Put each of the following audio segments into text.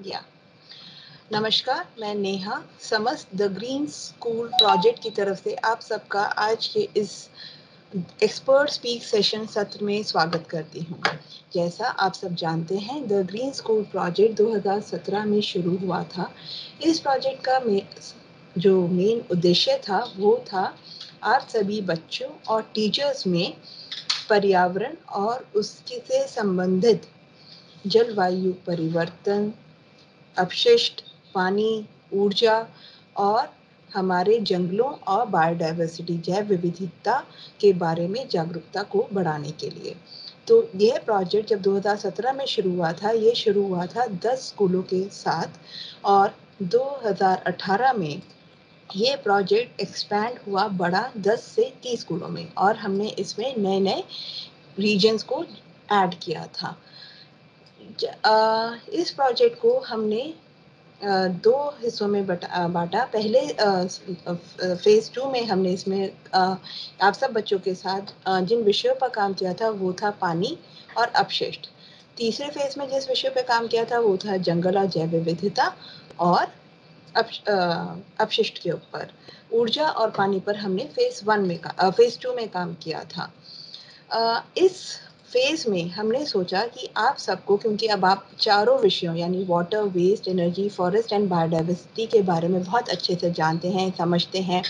या नमस्कार, मैं नेहा समस्त द ग्रीन स्कूल प्रोजेक्ट की तरफ से आप सबका आज के इस एक्सपर्ट स्पीक सेशन सत्र में स्वागत करती हूँ। जैसा आप सब जानते हैं, द ग्रीन स्कूल प्रोजेक्ट 2017 में शुरू हुआ था। इस प्रोजेक्ट का जो मेन उद्देश्य था वो था आप सभी बच्चों और टीचर्स में पर्यावरण और उसके से संबंधित जलवायु परिवर्तन, अपशिष्ट, पानी, ऊर्जा और हमारे जंगलों और बायोडायवर्सिटी जैव विविधता के बारे में जागरूकता को बढ़ाने के लिए। तो यह प्रोजेक्ट जब 2017 में शुरू हुआ था, ये शुरू हुआ था 10 स्कूलों के साथ और 2018 में ये प्रोजेक्ट एक्सपैंड हुआ, बढ़ा 10 से 30 स्कूलों में और हमने इसमें नए-नए रीजन्स को ऐड किया था। इस प्रोजेक्ट को हमने 2 हिस्सों में बाँटा। पहले फ़ेज़ 2 में हमने इसमें आप सब बच्चों के साथ जिन विषयों पर काम किया था वो था पानी और अपशिष्ट। तीसरे फ़ेज़ में जिस विषय पे काम किया था वो था जंगल और जैव विविधता और अपशिष्ट के ऊपर। ऊर्जा और पानी पर हमने फ़ेज़ 2 में काम किया था। इस फ़ेज़ में हमने सोचा कि आप सबको, क्योंकि अब आप चारों विषयों यानी water, waste, energy, forest and biodiversity के बारे में बहुत अच्छे से जानते हैं, समझते हैं,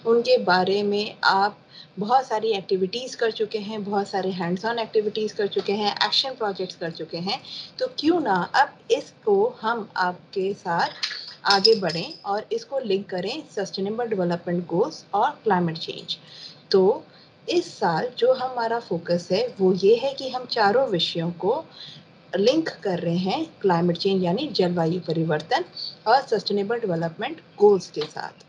उनके बारे में आप बहुत सारी एक्टिविटीज़ कर चुके हैं, बहुत सारे हैंड्स ऑन एक्टिविटीज़ कर चुके हैं, एक्शन प्रोजेक्ट्स कर चुके हैं, तो क्यों ना अब इसको हम आपके साथ आगे बढ़ें और इसको लिंक करें सस्टेनेबल डेवलपमेंट गोल्स और क्लाइमेट चेंज। तो इस साल जो हमारा फोकस है वो ये है कि हम चारों विषयों को लिंक कर रहे हैं क्लाइमेट चेंज यानी जलवायु परिवर्तन और सस्टेनेबल डेवलपमेंट गोल्स के साथ।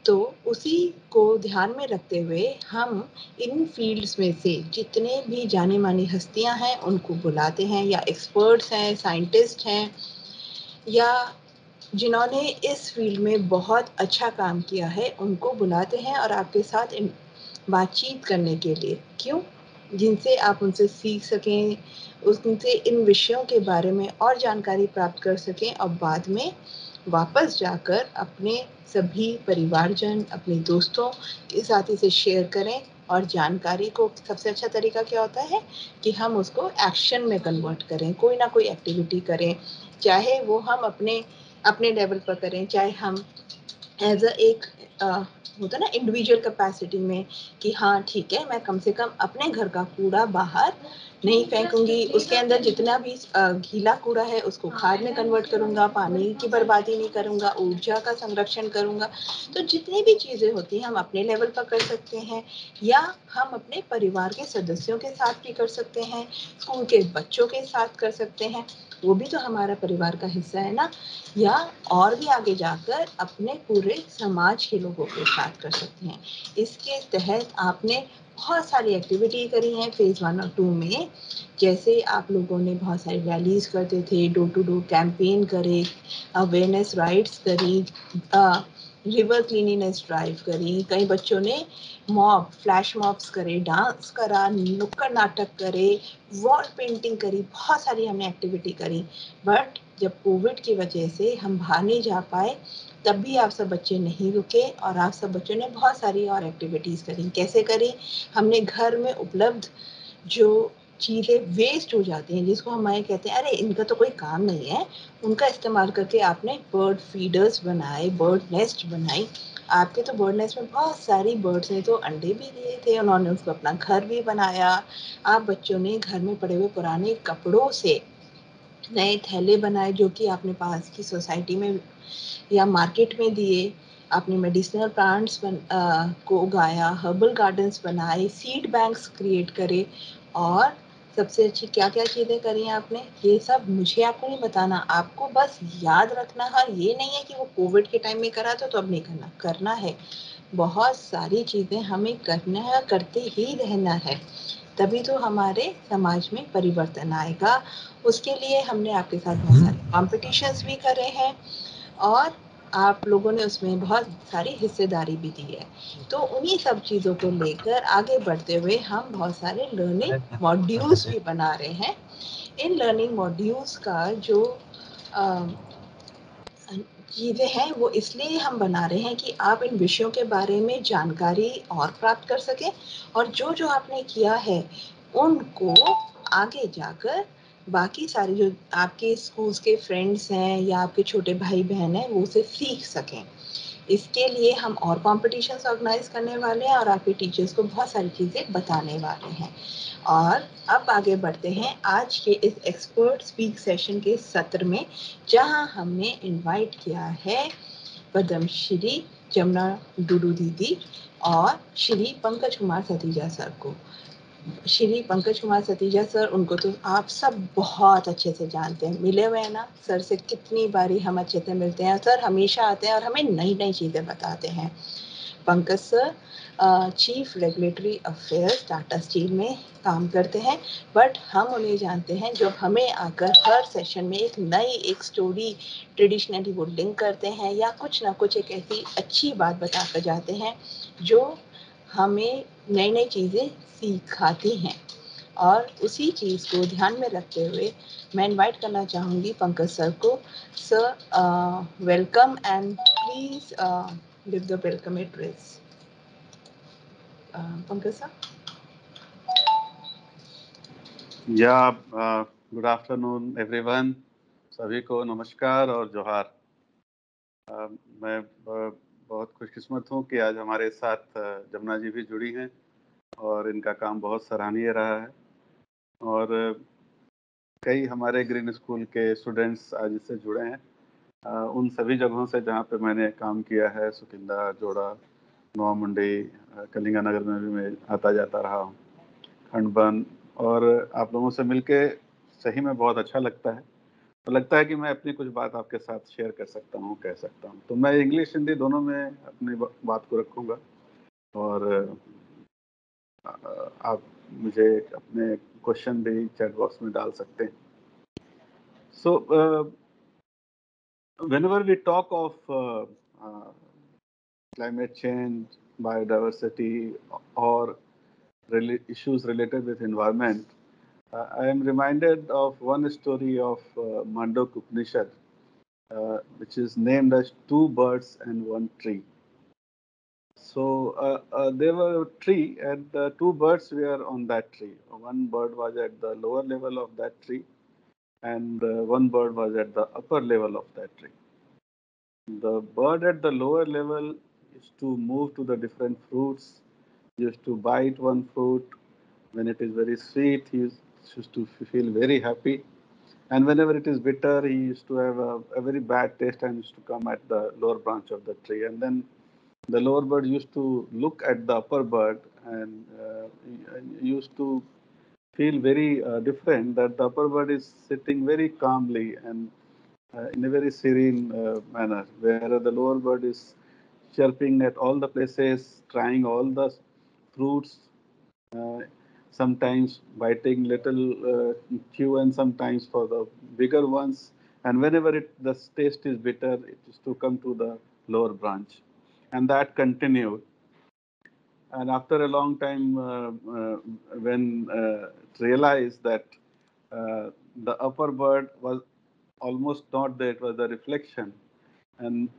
तो उसी को ध्यान में रखते हुए हम इन फील्ड्स में से जितने भी जानी मानी हस्तियां हैं उनको बुलाते हैं, या एक्सपर्ट्स हैं, साइंटिस्ट हैं, या जिन्होंने इस फील्ड में बहुत अच्छा काम किया है उनको बुलाते हैं और आपके साथ बातचीत करने के लिए। क्यों? जिनसे आप उनसे सीख सकें, उनसे इन विषयों के बारे में और जानकारी प्राप्त कर सकें और बाद में वापस जाकर अपने सभी परिवारजन, अपने दोस्तों के साथ इसे शेयर करें। और जानकारी को सबसे अच्छा तरीका क्या होता है कि हम उसको एक्शन में कन्वर्ट करें, कोई ना कोई एक्टिविटी करें, चाहे वो हम अपने लेवल पर करें, चाहे हम एज अ एक होता ना इंडिविजुअल कैपेसिटी में कि हाँ ठीक है, मैं कम से कम अपने घर का कूड़ा बाहर नहीं फेंकूंगी, उसके अंदर जितना भी गीला कूड़ा है उसको खाद में कन्वर्ट करूंगा, पानी की बर्बादी नहीं करूंगा, ऊर्जा का संरक्षण करूंगा। तो जितनी भी चीज़ें होती हैं हम अपने लेवल पर कर सकते हैं, या हम अपने परिवार के सदस्यों के साथ भी कर सकते हैं, स्कूल के बच्चों के साथ कर सकते हैं, वो भी तो हमारा परिवार का हिस्सा है ना, या और भी आगे जाकर अपने पूरे समाज के लोगों के साथ कर सकते हैं। इसके तहत आपने बहुत सारी एक्टिविटी करी हैं फ़ेज़ 1 और 2 में। जैसे आप लोगों ने बहुत सारी रैलीज़ करते थे, डोर टू डोर कैंपेन करे, अवेयरनेस राइड्स करी, रिवर क्लीनिनेस ड्राइव करी, कई बच्चों ने फ्लैश मॉब्स करे, डांस करा, नुक्कड़ नाटक करे, वॉल पेंटिंग करी, बहुत सारी हमने एक्टिविटी करी। बट जब कोविड की वजह से हम बाहर नहीं जा पाए, तब भी आप सब बच्चे नहीं रुके और आप सब बच्चों ने बहुत सारी और एक्टिविटीज़ करी। कैसे करी? हमने घर में उपलब्ध जो चीज़ें वेस्ट हो जाती हैं, जिसको हम ये कहते हैं अरे इनका तो कोई काम नहीं है, उनका इस्तेमाल करके आपने बर्ड फीडर्स बनाए, बर्ड नेस्ट बनाई। आपके तो बर्ड नेस्ट में बहुत सारी बर्ड्स ने तो अंडे भी दिए थे, उन्होंने उसको अपना घर भी बनाया। आप बच्चों ने घर में पड़े हुए पुराने कपड़ों से नए थैले बनाए जो कि आपने पास की सोसाइटी में या मार्केट में दिए। आपने मेडिसिनल प्लांट्स को उगाया, हर्बल गार्डन्स बनाए, सीड बैंक्स क्रिएट करे, और सबसे अच्छी क्या-क्या चीज़ें करी आपने, ये सब मुझे आपको नहीं बताना, आपको बस याद रखना है। ये नहीं है कि वो कोविड के टाइम में करा था तो अब नहीं करना, करना है। बहुत सारी चीज़ें हमें करना है, करते ही रहना है, तभी तो हमारे समाज में परिवर्तन आएगा। उसके लिए हमने आपके साथ बहुत सारे कॉम्पिटिशन्स भी करे हैं और आप लोगों ने उसमें बहुत सारी हिस्सेदारी भी दी है। तो उन्हीं सब चीज़ों को लेकर आगे बढ़ते हुए हम बहुत सारे लर्निंग मॉड्यूल्स भी बना रहे हैं। इन लर्निंग मॉड्यूल्स का जो चीज़ें हैं वो इसलिए हम बना रहे हैं कि आप इन विषयों के बारे में जानकारी और प्राप्त कर सकें और जो-जो आपने किया है, उनको आगे जाकर बाकी सारे जो आपके स्कूल्स के फ्रेंड्स हैं या आपके छोटे भाई-बहन हैं, वो उसे सीख सकें। इसके लिए हम और कॉम्पिटिशन्स ऑर्गेनाइज़ करने वाले हैं और आपके टीचर्स को बहुत सारी चीज़ें बताने वाले हैं। और अब आगे बढ़ते हैं आज के इस एक्सपर्ट स्पीक सेशन के सत्र में, जहाँ हमने इनवाइट किया है पद्मश्री जमुना डूडू दीदी और श्री पंकज कुमार सतीजा सर को। श्री पंकज कुमार सतीजा सर, उनको तो आप सब बहुत अच्छे से जानते हैं, मिले हुए हैं ना? सर से कितनी बारी हम अच्छे से मिलते हैं। सर हमेशा आते हैं और हमें नई-नई चीज़ें बताते हैं। Pankaj sir chief regulatory affairs Tata steel में काम करते हैं, बट हम उन्हें जानते हैं जब हमें आकर हर सेशन में एक स्टोरी ट्रेडिशनली वो लिंक करते हैं या कुछ ना कुछ एक ऐसी अच्छी बात बताकर जाते हैं जो हमें नई-नई चीज़ें सिखाती हैं। और उसी चीज़ को ध्यान में रखते हुए मैं इनवाइट करना चाहूँगी पंकज सर को। Sir welcome and please give the welcome address. Pankaj sir. Good afternoon everyone. सभी को नमस्कार और जोहार। मैं बहुत खुशकिस्मत हूँ कि आज हमारे साथ जमुना जी भी जुड़ी हैं और इनका काम बहुत सराहनीय रहा है और कई हमारे ग्रीन स्कूल के स्टूडेंट्स आज इससे जुड़े हैं। उन सभी जगहों से जहाँ पे मैंने काम किया है, सुकिंदा, जोड़ा, नवा मुंडी, कलिंगानगर में भी मैं आता जाता रहा हूँ, खंडबन, और आप लोगों से मिलके सही में बहुत अच्छा लगता है। तो लगता है कि मैं अपनी कुछ बात आपके साथ शेयर कर सकता हूँ, कह सकता हूँ। तो मैं इंग्लिश हिंदी दोनों में अपनी बात को रखूँगा और आप मुझे अपने क्वेश्चन भी चैट बॉक्स में डाल सकते हैं। सो whenever we talk of climate change, biodiversity, or issues related with environment, I am reminded of one story of Mandok Upanishad, which is named as Two Birds and One Tree. So there were a tree, and two birds were on that tree. One bird was at the lower level of that tree, and one bird was at the upper level of that tree. The bird at the lower level used to move to the different fruits, used to bite one fruit. When it is very sweet, he used to feel very happy. And whenever it is bitter, he used to have a very bad taste and used to come at the lower branch of the tree. And then the lower bird used to look at the upper bird and used to feel very different, that the upper bird is sitting very calmly and in a very serene manner, where the lower bird is chirping at all the places, trying all the fruits, uh, sometimes biting little chew and sometimes for the bigger ones. And whenever the taste is bitter, it is to come to the lower branch. And that continued. And after a long time, when it realized that the upper bird was almost not there, it was the reflection, and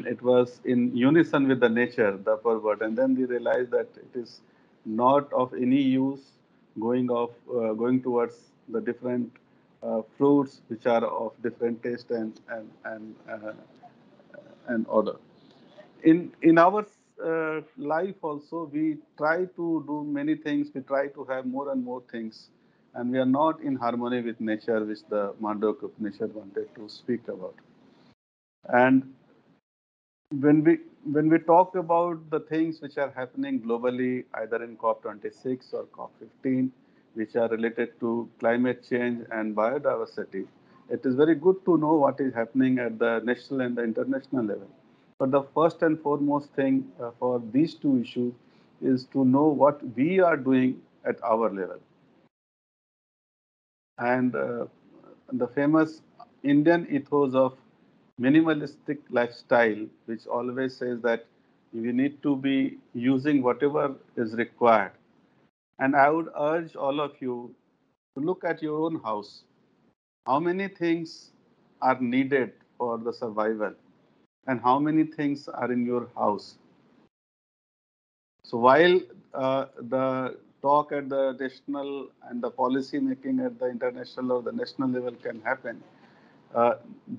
it was in unison with the nature, the upper bird. And then they realized that it is not of any use going towards the different fruits which are of different taste and odor. In our life also, we try to do many things, we try to have more and more things, and we are not in harmony with nature, which the Mandukya Upanishad wanted to speak about. And when we talk about the things which are happening globally, either in COP26 or COP15, which are related to climate change and biodiversity, it is very good to know what is happening at the national and the international level. But the first and foremost thing for these two issues is to know what we are doing at our level. And the famous Indian ethos of minimalistic lifestyle, which always says that we need to be using whatever is required. And I would urge all of you to look at your own house. How many things are needed for the survival, and how many things are in your house. So while the talk at the national and the policy making at the international or the national level can happen,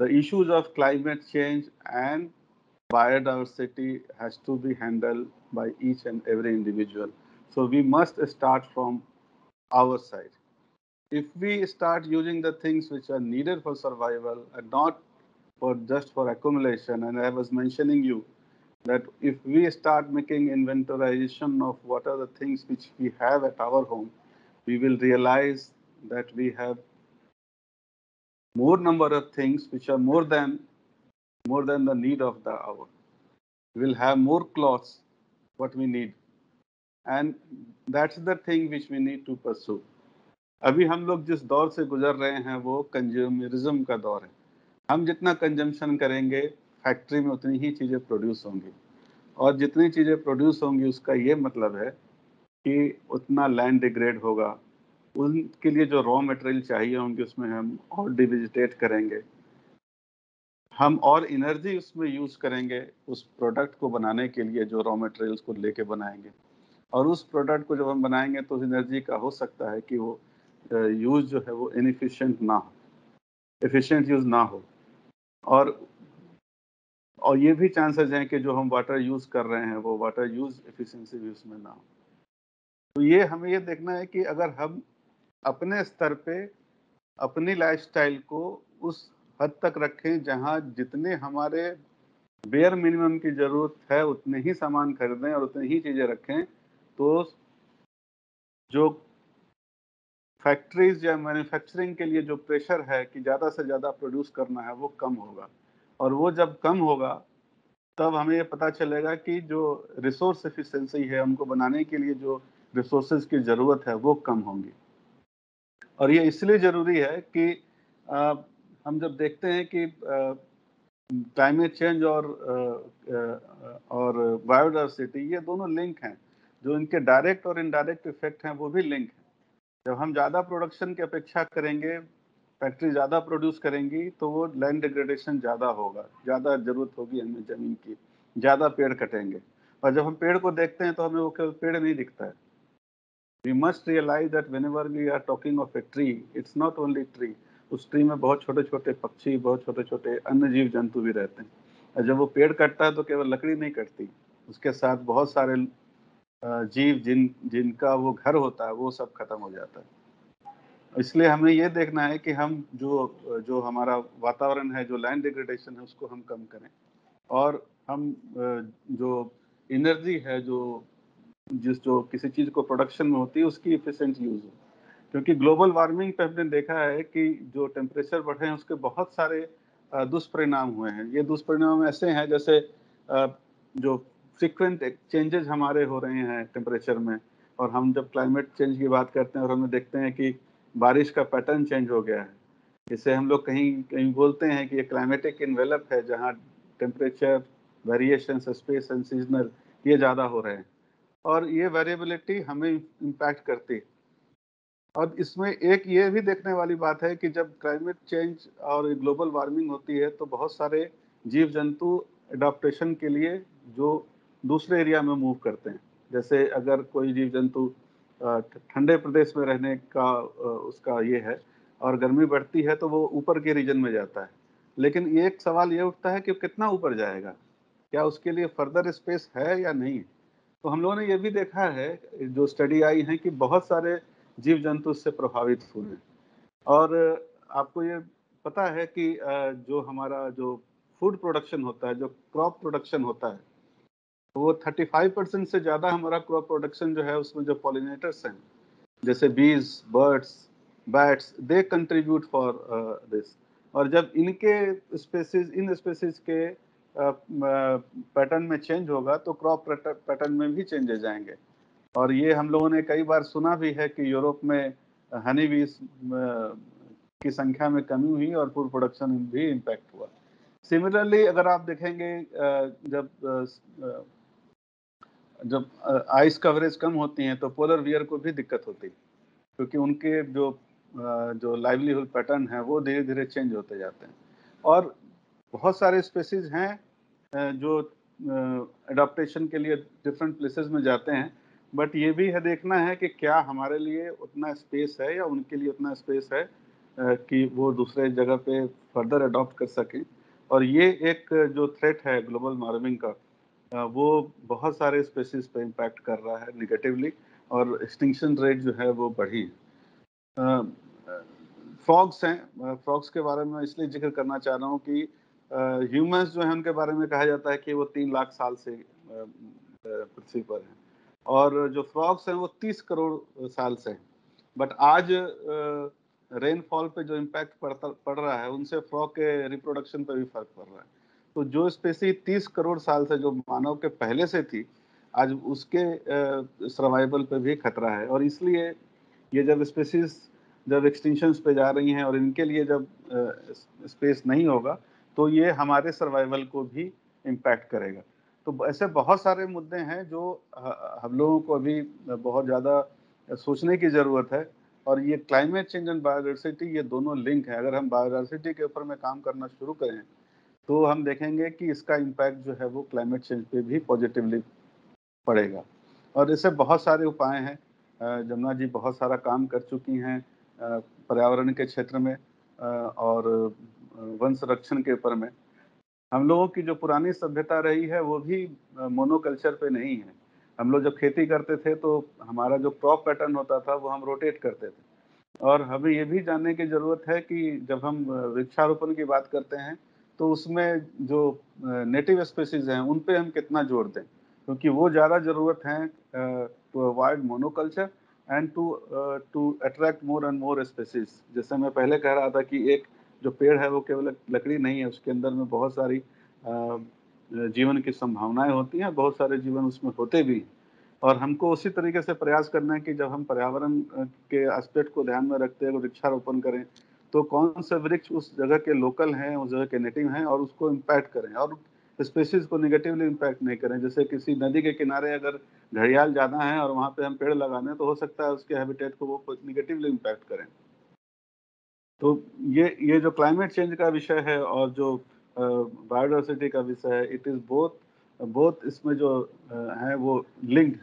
the issues of climate change and biodiversity has to be handled by each and every individual. So we must start from our side. If we start using the things which are needed for survival and not for just for accumulation, and I was mentioning you that if we start making inventorization of what are the things which we have at our home, we will realize that we have more number of things which are more than the need of the hour. We will have more clothes what we need, and that's the thing which we need to pursue. अभी हम लोग जिस दौर से गुजर रहे हैं वो कंज्यूमरिज्म का दौर है। हम जितना कंजम्पशन करेंगे फैक्ट्री में उतनी ही चीज़ें प्रोड्यूस होंगी, और जितनी चीज़ें प्रोड्यूस होंगी उसका ये मतलब है कि उतना लैंड डिग्रेड होगा, उनके लिए जो रॉ मटेरियल चाहिए होंगे उसमें हम और डिविजिटेट करेंगे, हम और एनर्जी उसमें यूज़ करेंगे उस प्रोडक्ट को बनाने के लिए जो रॉ मटेरियल्स को लेके बनाएंगे, और उस प्रोडक्ट को जब हम बनाएंगे तो उस एनर्जी का हो सकता है कि वो यूज़ जो है वो इनएफिशिएंट ना हो, एफिशिएंट यूज़ ना हो, और ये भी चांसेस हैं कि जो हम वाटर यूज़ कर रहे हैं वो वाटर यूज़ एफिशिएंसी भी उसमें ना हो। तो ये हमें ये देखना है कि अगर हम अपने स्तर पे अपनी लाइफस्टाइल को उस हद तक रखें जहाँ जितने हमारे बेयर मिनिमम की ज़रूरत है उतने ही सामान खरीदें और उतनी ही चीज़ें रखें, तो जो फैक्ट्रीज या मैन्युफैक्चरिंग के लिए जो प्रेशर है कि ज़्यादा से ज़्यादा प्रोड्यूस करना है वो कम होगा, और वो जब कम होगा तब हमें ये पता चलेगा कि जो रिसोर्स एफिशिएंसी है उनको बनाने के लिए जो रिसोर्सेज की ज़रूरत है वो कम होंगी। और ये इसलिए ज़रूरी है कि हम जब देखते हैं कि क्लाइमेट चेंज और बायोडाइवर्सिटी ये दोनों लिंक हैं, जो इनके डायरेक्ट और इनडायरेक्ट इफेक्ट हैं वो भी लिंक हैं। जब हम ज़्यादा प्रोडक्शन की अपेक्षा करेंगे, फैक्ट्री ज़्यादा प्रोड्यूस करेंगी तो वो लैंड डिग्रेडेशन ज़्यादा होगा, ज़्यादा ज़रूरत होगी हमें ज़मीन की, ज़्यादा पेड़ कटेंगे, और जब हम पेड़ को देखते हैं तो हमें वो केवल पेड़ नहीं दिखता है। We must realise that whenever we are talking of a tree, it's not only tree, उस ट्री में बहुत छोटे छोटे पक्षी, बहुत छोटे छोटे अन्य जीव जंतु भी रहते हैं, और जब वो पेड़ कटता है तो केवल लकड़ी नहीं कटती, उसके साथ बहुत सारे जीव जिनका वो घर होता है वो सब खत्म हो जाता है। इसलिए हमें ये देखना है कि हम जो हमारा वातावरण है, जो लैंड डिग्रेडेशन है उसको हम कम करें, और हम जो एनर्जी है जो किसी चीज़ को प्रोडक्शन में होती है उसकी एफिशिएंट यूज़ हो, क्योंकि ग्लोबल वार्मिंग पे हमने देखा है कि जो टेम्परेचर बढ़े हैं उसके बहुत सारे दुष्परिणाम हुए हैं। ये दुष्परिणाम ऐसे हैं जैसे जो फ्रीक्वेंट चेंजेस हमारे हो रहे हैं टेम्परेचर में, और हम जब क्लाइमेट चेंज की बात करते हैं और हमें देखते हैं कि बारिश का पैटर्न चेंज हो गया है, इसे हम लोग कहीं कहीं बोलते हैं कि ये क्लाइमेटिक इन्वेलप है, जहाँ temperature variation space and seasonal ये ज़्यादा हो रहे हैं, और ये वेरिएबिलिटी हमें इम्पैक्ट करती है। और इसमें एक ये भी देखने वाली बात है कि जब क्लाइमेट चेंज और ग्लोबल वार्मिंग होती है तो बहुत सारे जीव जंतु एडाप्टेशन के लिए जो दूसरे एरिया में मूव करते हैं। जैसे अगर कोई जीव जंतु ठंडे प्रदेश में रहने का उसका ये है और गर्मी बढ़ती है तो वो ऊपर के रीजन में जाता है, लेकिन ये एक सवाल ये उठता है कि कितना ऊपर जाएगा, क्या उसके लिए फर्दर स्पेस है या नहीं। तो हम लोगों ने ये भी देखा है, जो स्टडी आई है, कि बहुत सारे जीव जंतु इससे प्रभावित हुए, और आपको ये पता है कि जो हमारा जो फूड प्रोडक्शन होता है, जो क्रॉप प्रोडक्शन होता है, वो 35% से ज़्यादा हमारा क्रॉप प्रोडक्शन जो है उसमें जो पॉलिनेटर्स हैं जैसे बीज, birds, bats, they contribute for this. और जब इनके स्पेसीज इन स्पेसीज के पैटर्न में चेंज होगा तो क्रॉप पैटर्न में भी चेंजेस आएंगे। और ये हम लोगों ने कई बार सुना भी है कि यूरोप में हनी बीज की संख्या में कमी हुई और फूड प्रोडक्शन भी इम्पैक्ट हुआ। सिमिलरली अगर आप देखेंगे जब आइस कवरेज कम होती हैं तो पोलर बियर को भी दिक्कत होती है, क्योंकि उनके जो लाइवलीहुड पैटर्न है वो धीरे धीरे चेंज होते जाते हैं। और बहुत सारे स्पेसीज हैं जो एडाप्टेशन के लिए डिफरेंट प्लेसेस में जाते हैं, बट ये भी है देखना है कि क्या हमारे लिए उतना स्पेस है या उनके लिए उतना स्पेस है कि वो दूसरे जगह पे फर्दर अडॉप्ट कर सकें। और ये एक जो थ्रेट है ग्लोबल वार्मिंग का, वो बहुत सारे स्पेसीज पे इम्पैक्ट कर रहा है निगेटिवली, और एक्सटिंक्शन रेट जो है वो बढ़ी है। फ्रॉग्स हैं, फ्रॉग्स के बारे में इसलिए जिक्र करना चाह रहा हूँ कि ह्यूमंस जो हैं उनके बारे में कहा जाता है कि वो 3 लाख साल से पृथ्वी पर हैं, और जो फ्रॉग्स हैं वो 30 करोड़ साल से हैं। बट आज रेनफॉल पे जो इम्पैक्ट पड़ रहा है उनसे फ्रॉग के रिप्रोडक्शन पे भी फर्क पड़ रहा है। तो जो स्पेसी 30 करोड़ साल से जो मानव के पहले से थी, आज उसके सर्वाइवल पे भी खतरा है। और इसलिए ये जब एक्सटिंक्शंस पे जा रही हैं और इनके लिए जब स्पेस नहीं होगा, तो ये हमारे सर्वाइवल को भी इम्पैक्ट करेगा। तो ऐसे बहुत सारे मुद्दे हैं जो हम लोगों को अभी बहुत ज़्यादा सोचने की ज़रूरत है। और ये क्लाइमेट चेंज एंड बायोडायवर्सिटी, ये दोनों लिंक है। अगर हम बायोडायवर्सिटी के ऊपर में काम करना शुरू करें, तो हम देखेंगे कि इसका इम्पैक्ट जो है वो क्लाइमेट चेंज पे भी पॉजिटिवली पड़ेगा। और इससे बहुत सारे उपाय हैं। जमुना जी बहुत सारा काम कर चुकी हैं पर्यावरण के क्षेत्र में और वन संरक्षण के ऊपर में। हम लोगों की जो पुरानी सभ्यता रही है वो भी मोनोकल्चर पे नहीं है। हम लोग जब खेती करते थे तो हमारा जो क्रॉप पैटर्न होता था वो हम रोटेट करते थे। और हमें ये भी जानने की ज़रूरत है कि जब हम वृक्षारोपण की बात करते हैं, तो उसमें जो नेटिव स्पेसीज़ हैं, उन पे हम कितना जोर दें, क्योंकि वो ज़्यादा ज़रूरत है to avoid monoculture and to attract more and more species. जैसे मैं पहले कह रहा था कि एक जो पेड़ है वो केवल लकड़ी नहीं है, उसके अंदर में बहुत सारी जीवन की संभावनाएं होती हैं, बहुत सारे जीवन उसमें होते भी हैं। और हमको उसी तरीके से प्रयास करना है कि जब हम पर्यावरण के एस्पेक्ट को ध्यान में रखते हुए वृक्षारोपण करें, तो कौन से वृक्ष उस जगह के लोकल हैं, उस जगह के नेटिव हैं, और उसको इम्पैक्ट करें और स्पेसीज को निगेटिवली इम्पैक्ट नहीं करें। जैसे किसी नदी के किनारे अगर घड़ियाल ज़्यादा हैं और वहाँ पे हम पेड़ लगा दें, तो हो सकता है उसके हैबिटेट को वो निगेटिवली इम्पैक्ट करें। तो ये जो क्लाइमेट चेंज का विषय है और जो बायोडायवर्सिटी का विषय है, इट इज़ बोथ बोथ इसमें जो है वो लिंक्ड।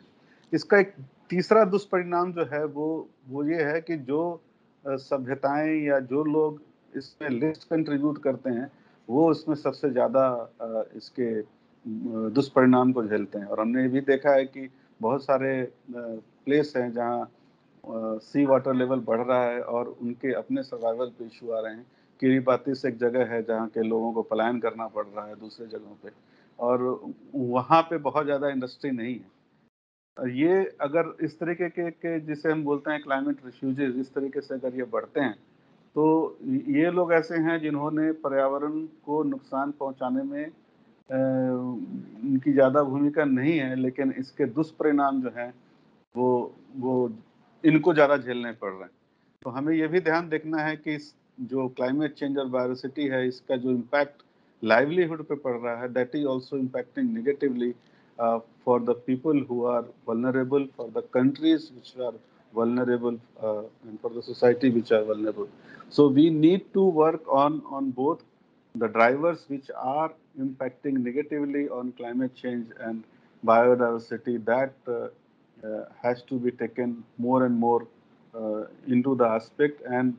इसका एक तीसरा दुष्परिणाम जो है वो ये है कि जो सभ्यताएं या जो लोग इसमें लिस्ट कंट्रीब्यूट करते हैं, वो इसमें सबसे ज़्यादा इसके दुष्परिणाम को झेलते हैं। और हमने ये भी देखा है कि बहुत सारे प्लेस हैं जहाँ सी वाटर लेवल बढ़ रहा है और उनके अपने सर्वाइवल पे इशू आ रहे हैं। किरीबाती से एक जगह है जहाँ के लोगों को पलायन करना पड़ रहा है दूसरे जगहों पे, और वहाँ पे बहुत ज़्यादा इंडस्ट्री नहीं है। ये अगर इस तरीके के जिसे हम बोलते हैं क्लाइमेट रिफ्यूजीज, इस तरीके से अगर ये बढ़ते हैं, तो ये लोग ऐसे हैं जिन्होंने पर्यावरण को नुकसान पहुंचाने में उनकी ज़्यादा भूमिका नहीं है, लेकिन इसके दुष्परिणाम जो हैं वो वो इनको ज़्यादा झेलने पड़ रहे हैं। तो हमें ये भी ध्यान देखना है कि इस जो क्लाइमेट चेंज और बायोसिटी है, इसका जो इम्पैक्ट लाइवलीहुड पे पड़ रहा है, that is also impacting negatively for the people who are vulnerable, for the countries which are vulnerable, and for the society which are vulnerable. So we need to work on both the drivers which are impacting negatively on climate change and biodiversity, that has to be taken more and more into the aspect. And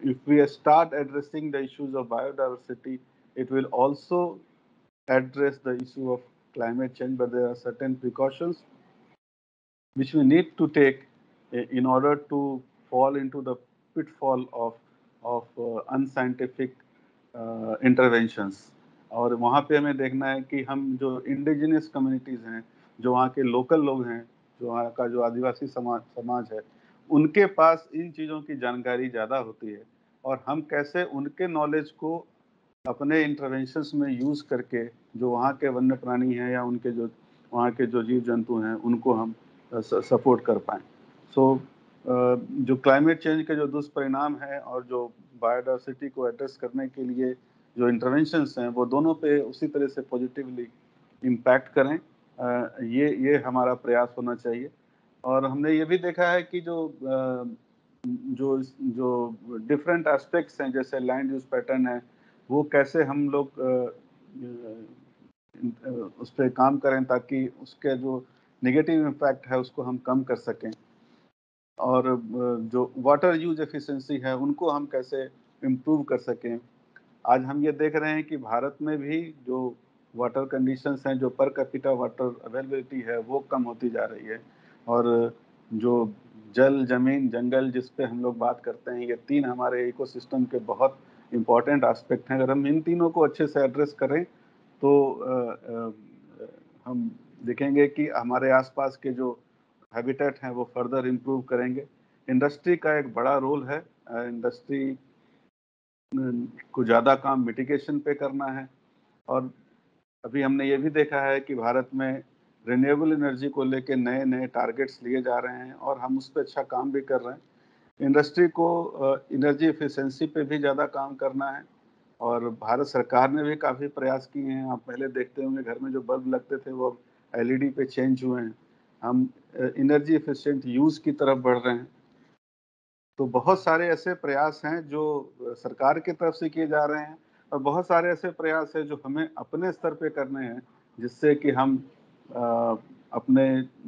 if we start addressing the issues of biodiversity, it will also address the issue of climate change. But there are certain precautions which we need to take in order to fall into the pitfall of unscientific interventions. और वहाँ पे हमें देखना है कि हम जो indigenous communities हैं, जो वहाँ के लोकल लोग हैं, जो वहाँ का जो आदिवासी समाज है, उनके पास इन चीज़ों की जानकारी ज़्यादा होती है, और हम कैसे उनके नॉलेज को अपने इंटरवेंशंस में यूज़ करके जो वहाँ के वन्य प्राणी हैं या उनके जो वहाँ के जो जीव जंतु हैं, उनको हम सपोर्ट कर पाएँ। सो जो क्लाइमेट चेंज के जो दुष्परिणाम हैं और जो बायोडायवर्सिटी को एड्रेस करने के लिए जो इंटरवेंशंस हैं, वो दोनों पे उसी तरह से पॉजिटिवली इम्पैक्ट करें, ये हमारा प्रयास होना चाहिए। और हमने ये भी देखा है कि जो डिफरेंट एस्पेक्ट्स हैं, जैसे लैंड यूज़ पैटर्न है, वो कैसे हम लोग उस पर काम करें ताकि उसके जो नेगेटिव इम्पैक्ट है उसको हम कम कर सकें, और जो वाटर यूज एफिशिएंसी है उनको हम कैसे इम्प्रूव कर सकें। आज हम ये देख रहे हैं कि भारत में भी जो वाटर कंडीशंस हैं, जो पर कैपिटा वाटर अवेलेबिलिटी है वो कम होती जा रही है, और जो जल, जमीन, जंगल जिस पे हम लोग बात करते हैं, ये तीन हमारे इकोसिस्टम के बहुत इम्पॉर्टेंट एस्पेक्ट हैं। अगर हम इन तीनों को अच्छे से एड्रेस करें तो हम देखेंगे कि हमारे आसपास के जो हैबिटेट हैं वो फर्दर इम्प्रूव करेंगे। इंडस्ट्री का एक बड़ा रोल है। इंडस्ट्री को ज़्यादा काम मिटिगेशन पे करना है, और अभी हमने ये भी देखा है कि भारत में रिन्यूएबल एनर्जी को लेके नए नए टारगेट्स लिए जा रहे हैं और हम उस पर अच्छा काम भी कर रहे हैं। इंडस्ट्री को एनर्जी एफिशिएंसी पे भी ज़्यादा काम करना है, और भारत सरकार ने भी काफ़ी प्रयास किए हैं। आप पहले देखते होंगे घर में जो बल्ब लगते थे वो एलईडी पे चेंज हुए हैं। हम एनर्जी एफिशिएंट यूज़ की तरफ बढ़ रहे हैं। तो बहुत सारे ऐसे प्रयास हैं जो सरकार की तरफ से किए जा रहे हैं, और बहुत सारे ऐसे प्रयास हैं जो हमें अपने स्तर पे करने हैं, जिससे कि हम अपने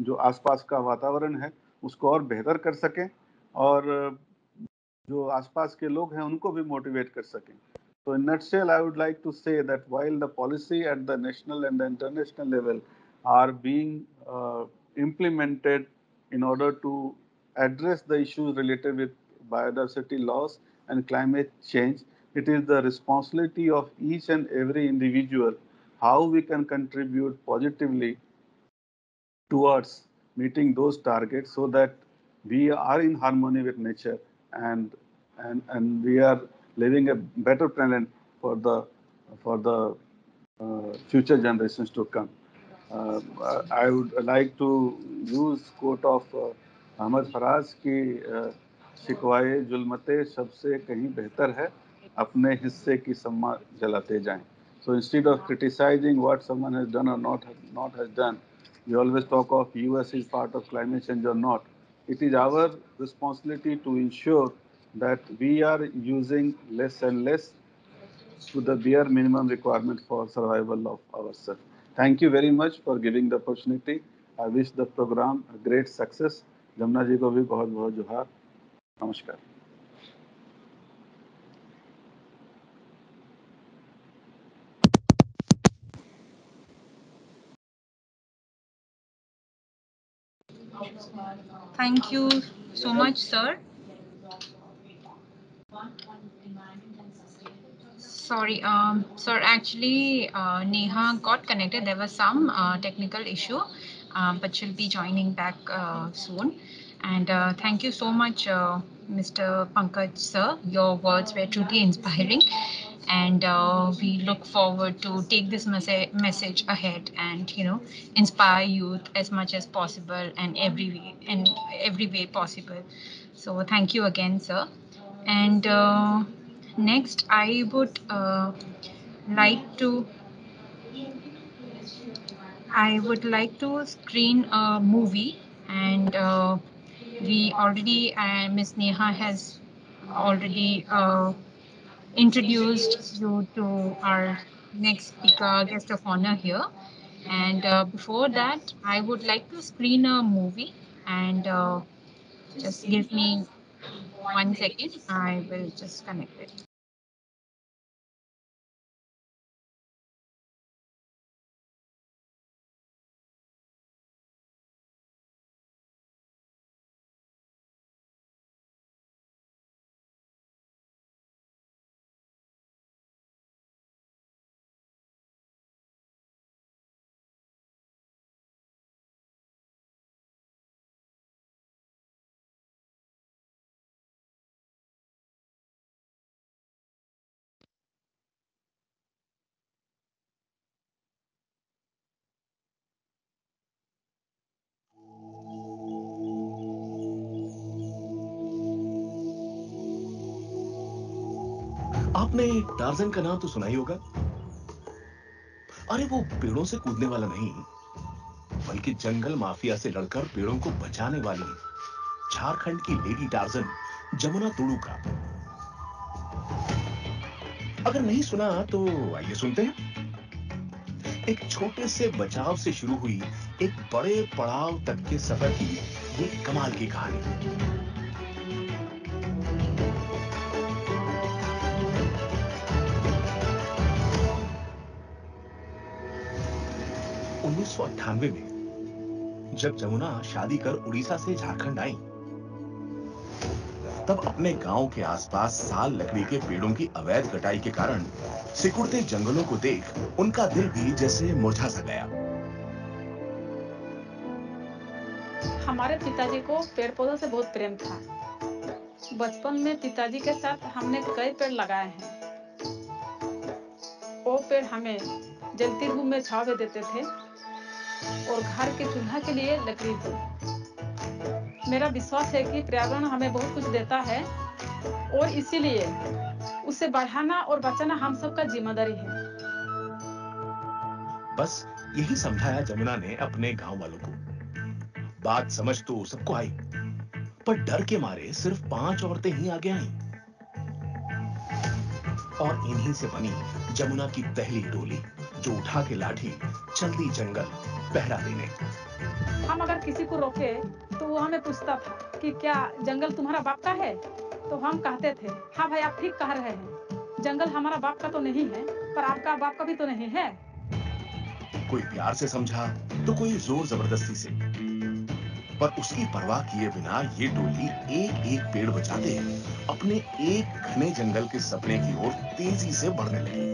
जो आसपास का वातावरण है उसको और बेहतर कर सकें, और जो आसपास के लोग हैं उनको भी मोटिवेट कर सकें। So in nutshell, I would like to say that while the policy at the national and the international level are being implemented in order to address the issues related with biodiversity loss and climate change, it is the responsibility of each and every individual how we can contribute positively towards meeting those targets, so that we are in harmony with nature, and we are living a better planet for the future generations to come. I would like to use quote of Ahmad Faraz ki शिकवाए जुल्मते सबसे कहीं बेहतर है अपने हिस्से की सम्मा जलाते जाएं. So instead of criticizing what someone has done or not has done, we always talk of US is part of climate change or not. It is our responsibility to ensure that we are using less and less to the bare minimum requirement for survival of ourselves. Thank you very much for giving the opportunity. I wish the program a great success. Jamuna ji को भी बहुत बहुत जोहार. नमस्कार. Thank you so much, sir. Sorry, sir, actually, Neha got connected. There was some technical issue, but she'll be joining back soon. And thank you so much, Mr. Pankaj, sir. Your words were truly inspiring. And we look forward to take this message ahead and, inspire youth as much as possible and in every way possible. So thank you again, sir. And next, like to I would like to screen a movie, and we already Miss Neha has already introduced you to our next speaker, guest of honor here. And before that, I would like to screen a movie, and just give me 1 second. I will just connect it. आपने torsion का नाम तो सुना ही होगा। अरे वो पेड़ों से कूदने वाला नहीं, बल्कि जंगल माफिया से लड़कर पेड़ों को बचाने वाली झारखंड की लेडी टार्जन जमुना तुडू का। अगर नहीं सुना तो आइए सुनते हैं। एक छोटे से बचाव से शुरू हुई एक बड़े पड़ाव तक के सफर की ये कमाल की कहानी। 1998 में जब जमुना शादी कर उड़ीसा से झारखंड आई, तब अपने गांव के आसपास साल लकड़ी के पेड़ों की अवैध कटाई के कारण सिकुड़ते जंगलों को देख उनका दिल भी जैसे मुरझा सा गया। हमारे पिताजी को पेड़ पौधों से बहुत प्रेम था। बचपन में पिताजी के साथ हमने कई पेड़ लगाए हैं। वो पेड़ हमें जलती धूप में छांव भी देते थे और घर के चूल्हा के लिए लकड़ी भी। मेरा विश्वास है कि पर्यावरण हमें बहुत कुछ देता है और इसीलिए उसे बढ़ाना और बचाना हम सबका जिम्मेदारी है। बस यही समझाया जमुना ने अपने गांव वालों को। बात समझ तो सबको आई, पर डर के मारे सिर्फ 5 औरतें ही आगे आईं। और इन्हीं से बनी जमुना की पहली टोली, जो उठा के लाठी चल दी जंगल पहरा देने। हम अगर किसी को रोके तो वो हमें पूछता था कि क्या जंगल तुम्हारा बाप का है? तो हम कहते थे, हाँ भाई आप ठीक कह रहे हैं, जंगल हमारा बाप का तो नहीं है, पर आपका बाप का भी तो नहीं है। कोई प्यार से समझा तो कोई जोर जबरदस्ती से, पर उसकी परवाह किए बिना ये टोली एक एक पेड़ बचाते अपने एक घने जंगल के सपने की ओर तेजी से बढ़ने लगी।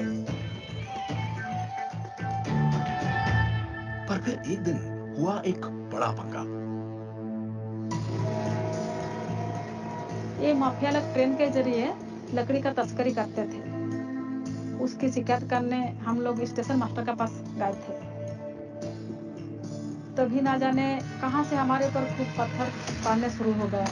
पर फिर एक दिन हुआ एक बड़ा पंगा। ये माफिया लोग ट्रेन के जरिए लकड़ी का तस्करी करते थे। उसकी शिकायत करने हम लोग स्टेशन मास्टर के पास गए थे। तभी ना जाने कहां से हमारे ऊपर खूब पत्थर पड़ने शुरू हो गया।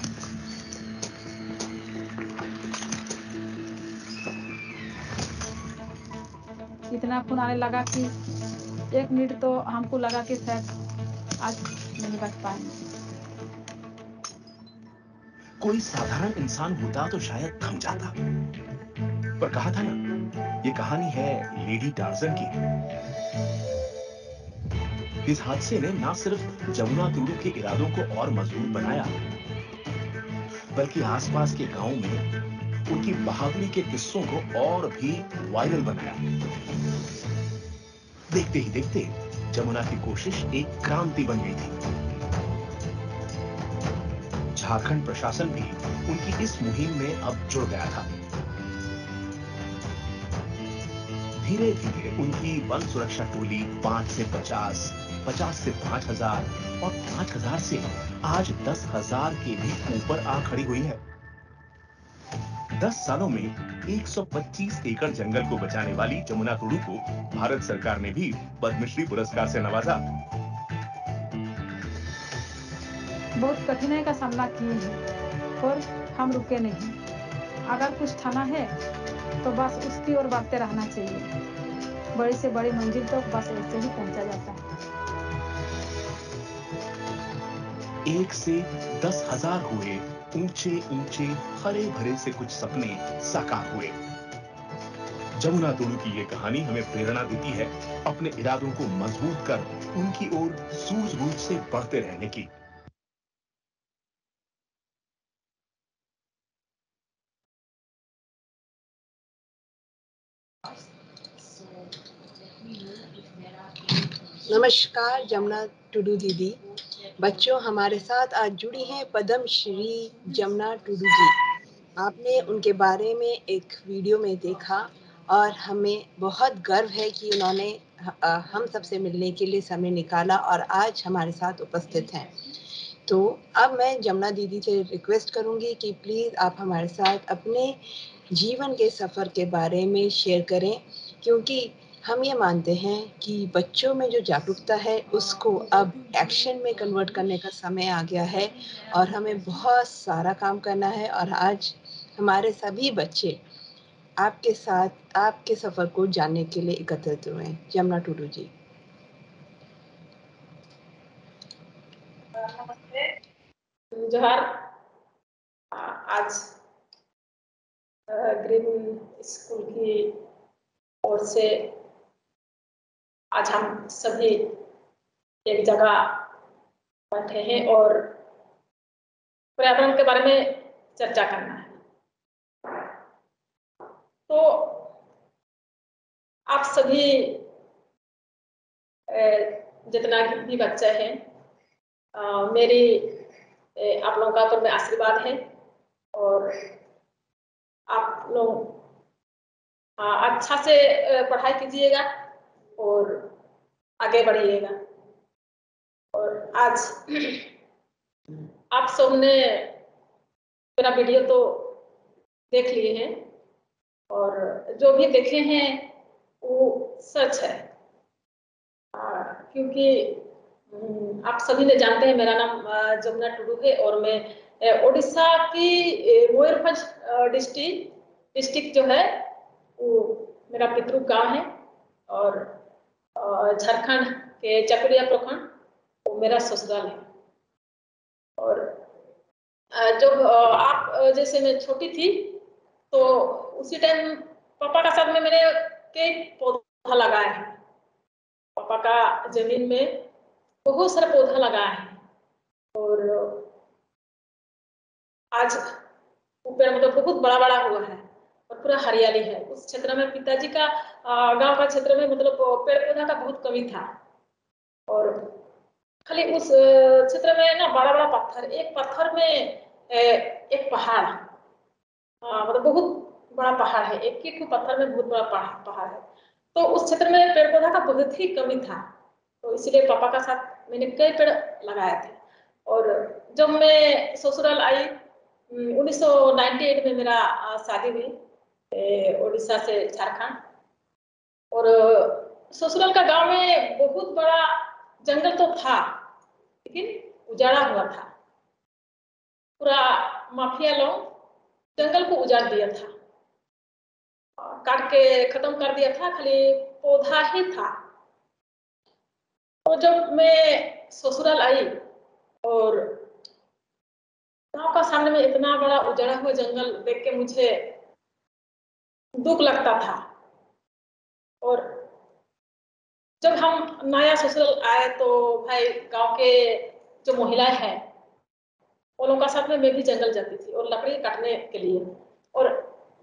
इतना खून आने लगा कि 1 मिनट तो हमको लगा कि शायद आज नहीं बच पाएंगे। कोई साधारण इंसान होता तो शायद थम जाता, पर कहा था ना, ये कहानी है लेडी टार्जन की। इस हादसे ने ना सिर्फ जमुना तुडू के इरादों को और मजबूत बनाया, बल्कि आसपास के गांव में उनकी बहादुरी के किस्सों को और भी वायरल बनाया। देखते ही देखते जमुना की कोशिश एक क्रांति बन गई थी। झारखंड प्रशासन भी उनकी इस मुहिम में अब जुड़ गया था। धीरे धीरे उनकी वन सुरक्षा टोली 5 से 50, 50 से 5000 और 5000 से आज 10,000 के भी ऊपर आ खड़ी हुई है। 10 सालों में 125 एकड़ जंगल को बचाने वाली जमुना तुडू को भारत सरकार ने भी पद्मश्री पुरस्कार से नवाजा। बहुत कठिनाई का सामना किए हैं, पर हम रुके नहीं। अगर कुछ ठाना है तो बस उसकी ओर बढ़ते रहना चाहिए। बड़ी से बड़ी मंजिल तो बस ऐसे ही पहुंचा जाता है। 1 से 10,000 हुए ऊंचे ऊंचे हरे भरे से कुछ सपने साकार हुए। जमुना तुडू की ये कहानी हमें प्रेरणा देती है अपने इरादों को मजबूत कर उनकी ओर सूझबूझ से बढ़ते रहने की। नमस्कार जमुना टुडू दीदी। बच्चों, हमारे साथ आज जुड़ी हैं पद्म श्री जमुना टुडू जी। आपने उनके बारे में एक वीडियो में देखा और हमें बहुत गर्व है कि उन्होंने हम सबसे मिलने के लिए समय निकाला और आज हमारे साथ उपस्थित हैं। तो अब मैं जमुना दीदी से रिक्वेस्ट करूंगी कि प्लीज़ आप हमारे साथ अपने जीवन के सफ़र के बारे में शेयर करें, क्योंकि हम ये मानते हैं कि बच्चों में जो जागरूकता है उसको अब एक्शन में कन्वर्ट करने का समय आ गया है और हमें बहुत सारा काम करना है। और आज हमारे सभी बच्चे आपके साथ आपके सफ़र को जानने के लिए एकत्रित हुए हैं। जमुना टुडू जी। नमस्ते। जोहार। आज ग्रीन स्कूल की ओर से आज हम सभी एक जगह बैठे हैं और पर्यावरण के बारे में चर्चा करना है। तो आप सभी जितना भी बच्चे हैं, मेरी आप लोगों का ऊपर में आशीर्वाद है और आप लोग अच्छा से पढ़ाई कीजिएगा और आगे बढ़िएगा। और आज आप सबने मेरा वीडियो तो देख लिए हैं और जो भी देखे हैं वो सच है, क्योंकि आप सभी ने जानते हैं मेरा नाम जमुना टुडू है और मैं उड़ीसा की मयूरभंज डिस्ट्रिक्ट जो है वो मेरा पितृ गांव है और झारखंड के चकरिया प्रखंड वो मेरा ससुराल है। और जब आप जैसे मैं छोटी थी तो उसी टाइम पापा का साथ में मैंने कई पौधा लगाया है। पापा का जमीन में बहुत सारा पौधा लगाया है और आज वो पेड़ मतलब बहुत बड़ा बड़ा हुआ है और पूरा हरियाली है। उस क्षेत्र में पिताजी का गांव का क्षेत्र में मतलब पेड़ पौधा का बहुत कमी था और खाली उस क्षेत्र में ना बड़ा बड़ा पत्थर, एक पत्थर में एक पहाड़, मतलब बहुत बड़ा पहाड़ है, एक ही पत्थर में बहुत बड़ा पहाड़ है। तो उस क्षेत्र में पेड़ पौधा का बहुत ही कमी था, तो इसलिए पापा का साथ मैंने कई पेड़ लगाए थे। और जब मैं ससुराल आई 1998 में मेरा शादी हुई उड़ीसा से झारखंड, और ससुराल का गांव में बहुत बड़ा जंगल तो था लेकिन उजाड़ा हुआ था। पूरा माफिया लोग जंगल को उजाड़ दिया था, काट के खत्म कर दिया था, खाली पौधा ही था। तो जब मैं ससुराल आई और गांव का सामने में इतना बड़ा उजाड़ा हुआ जंगल देख के मुझे दुख लगता था। और जब हम नया ससुराल आए तो भाई गांव के जो महिलाएं हैं उन लोगों का साथ में मैं भी जंगल जाती थी और लकड़ी काटने के लिए, और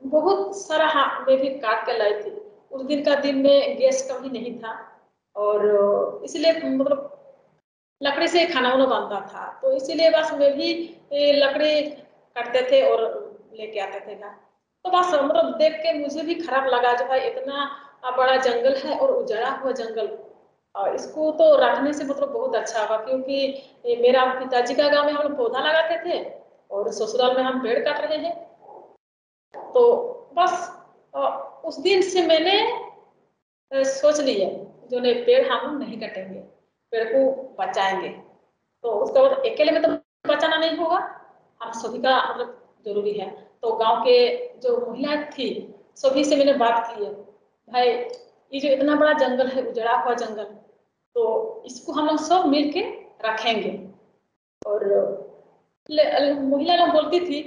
बहुत सारा मैं भी काट के लाई थी। उस दिन का दिन में गैस का भी नहीं था और इसलिए मतलब लकड़ी से खाना वाना बनता था, तो इसीलिए बस मैं भी लकड़ी काटते थे और लेके आते थे घर। तो बस मतलब देख के मुझे भी खराब लगा जो भाई इतना बड़ा जंगल है और उजड़ा हुआ जंगल, और इसको तो रखने से मतलब बहुत अच्छा होगा, क्योंकि मेरा पिताजी का गांव में हम पौधा लगाते थे और ससुराल में हम पेड़ काट रहे हैं। तो बस उस दिन से मैंने सोच लिया जो नहीं, पेड़ हम नहीं काटेंगे, पेड़ को बचाएंगे। तो उसके बाद अकेले में तो बचाना नहीं होगा, हम सभी का मतलब जरूरी है। तो गांव के जो महिलाएं थी सभी से मैंने बात की है, भाई ये जो इतना बड़ा जंगल है, उजड़ा हुआ जंगल, तो इसको हम लोग सब मिलके रखेंगे। और महिला लोग बोलती थी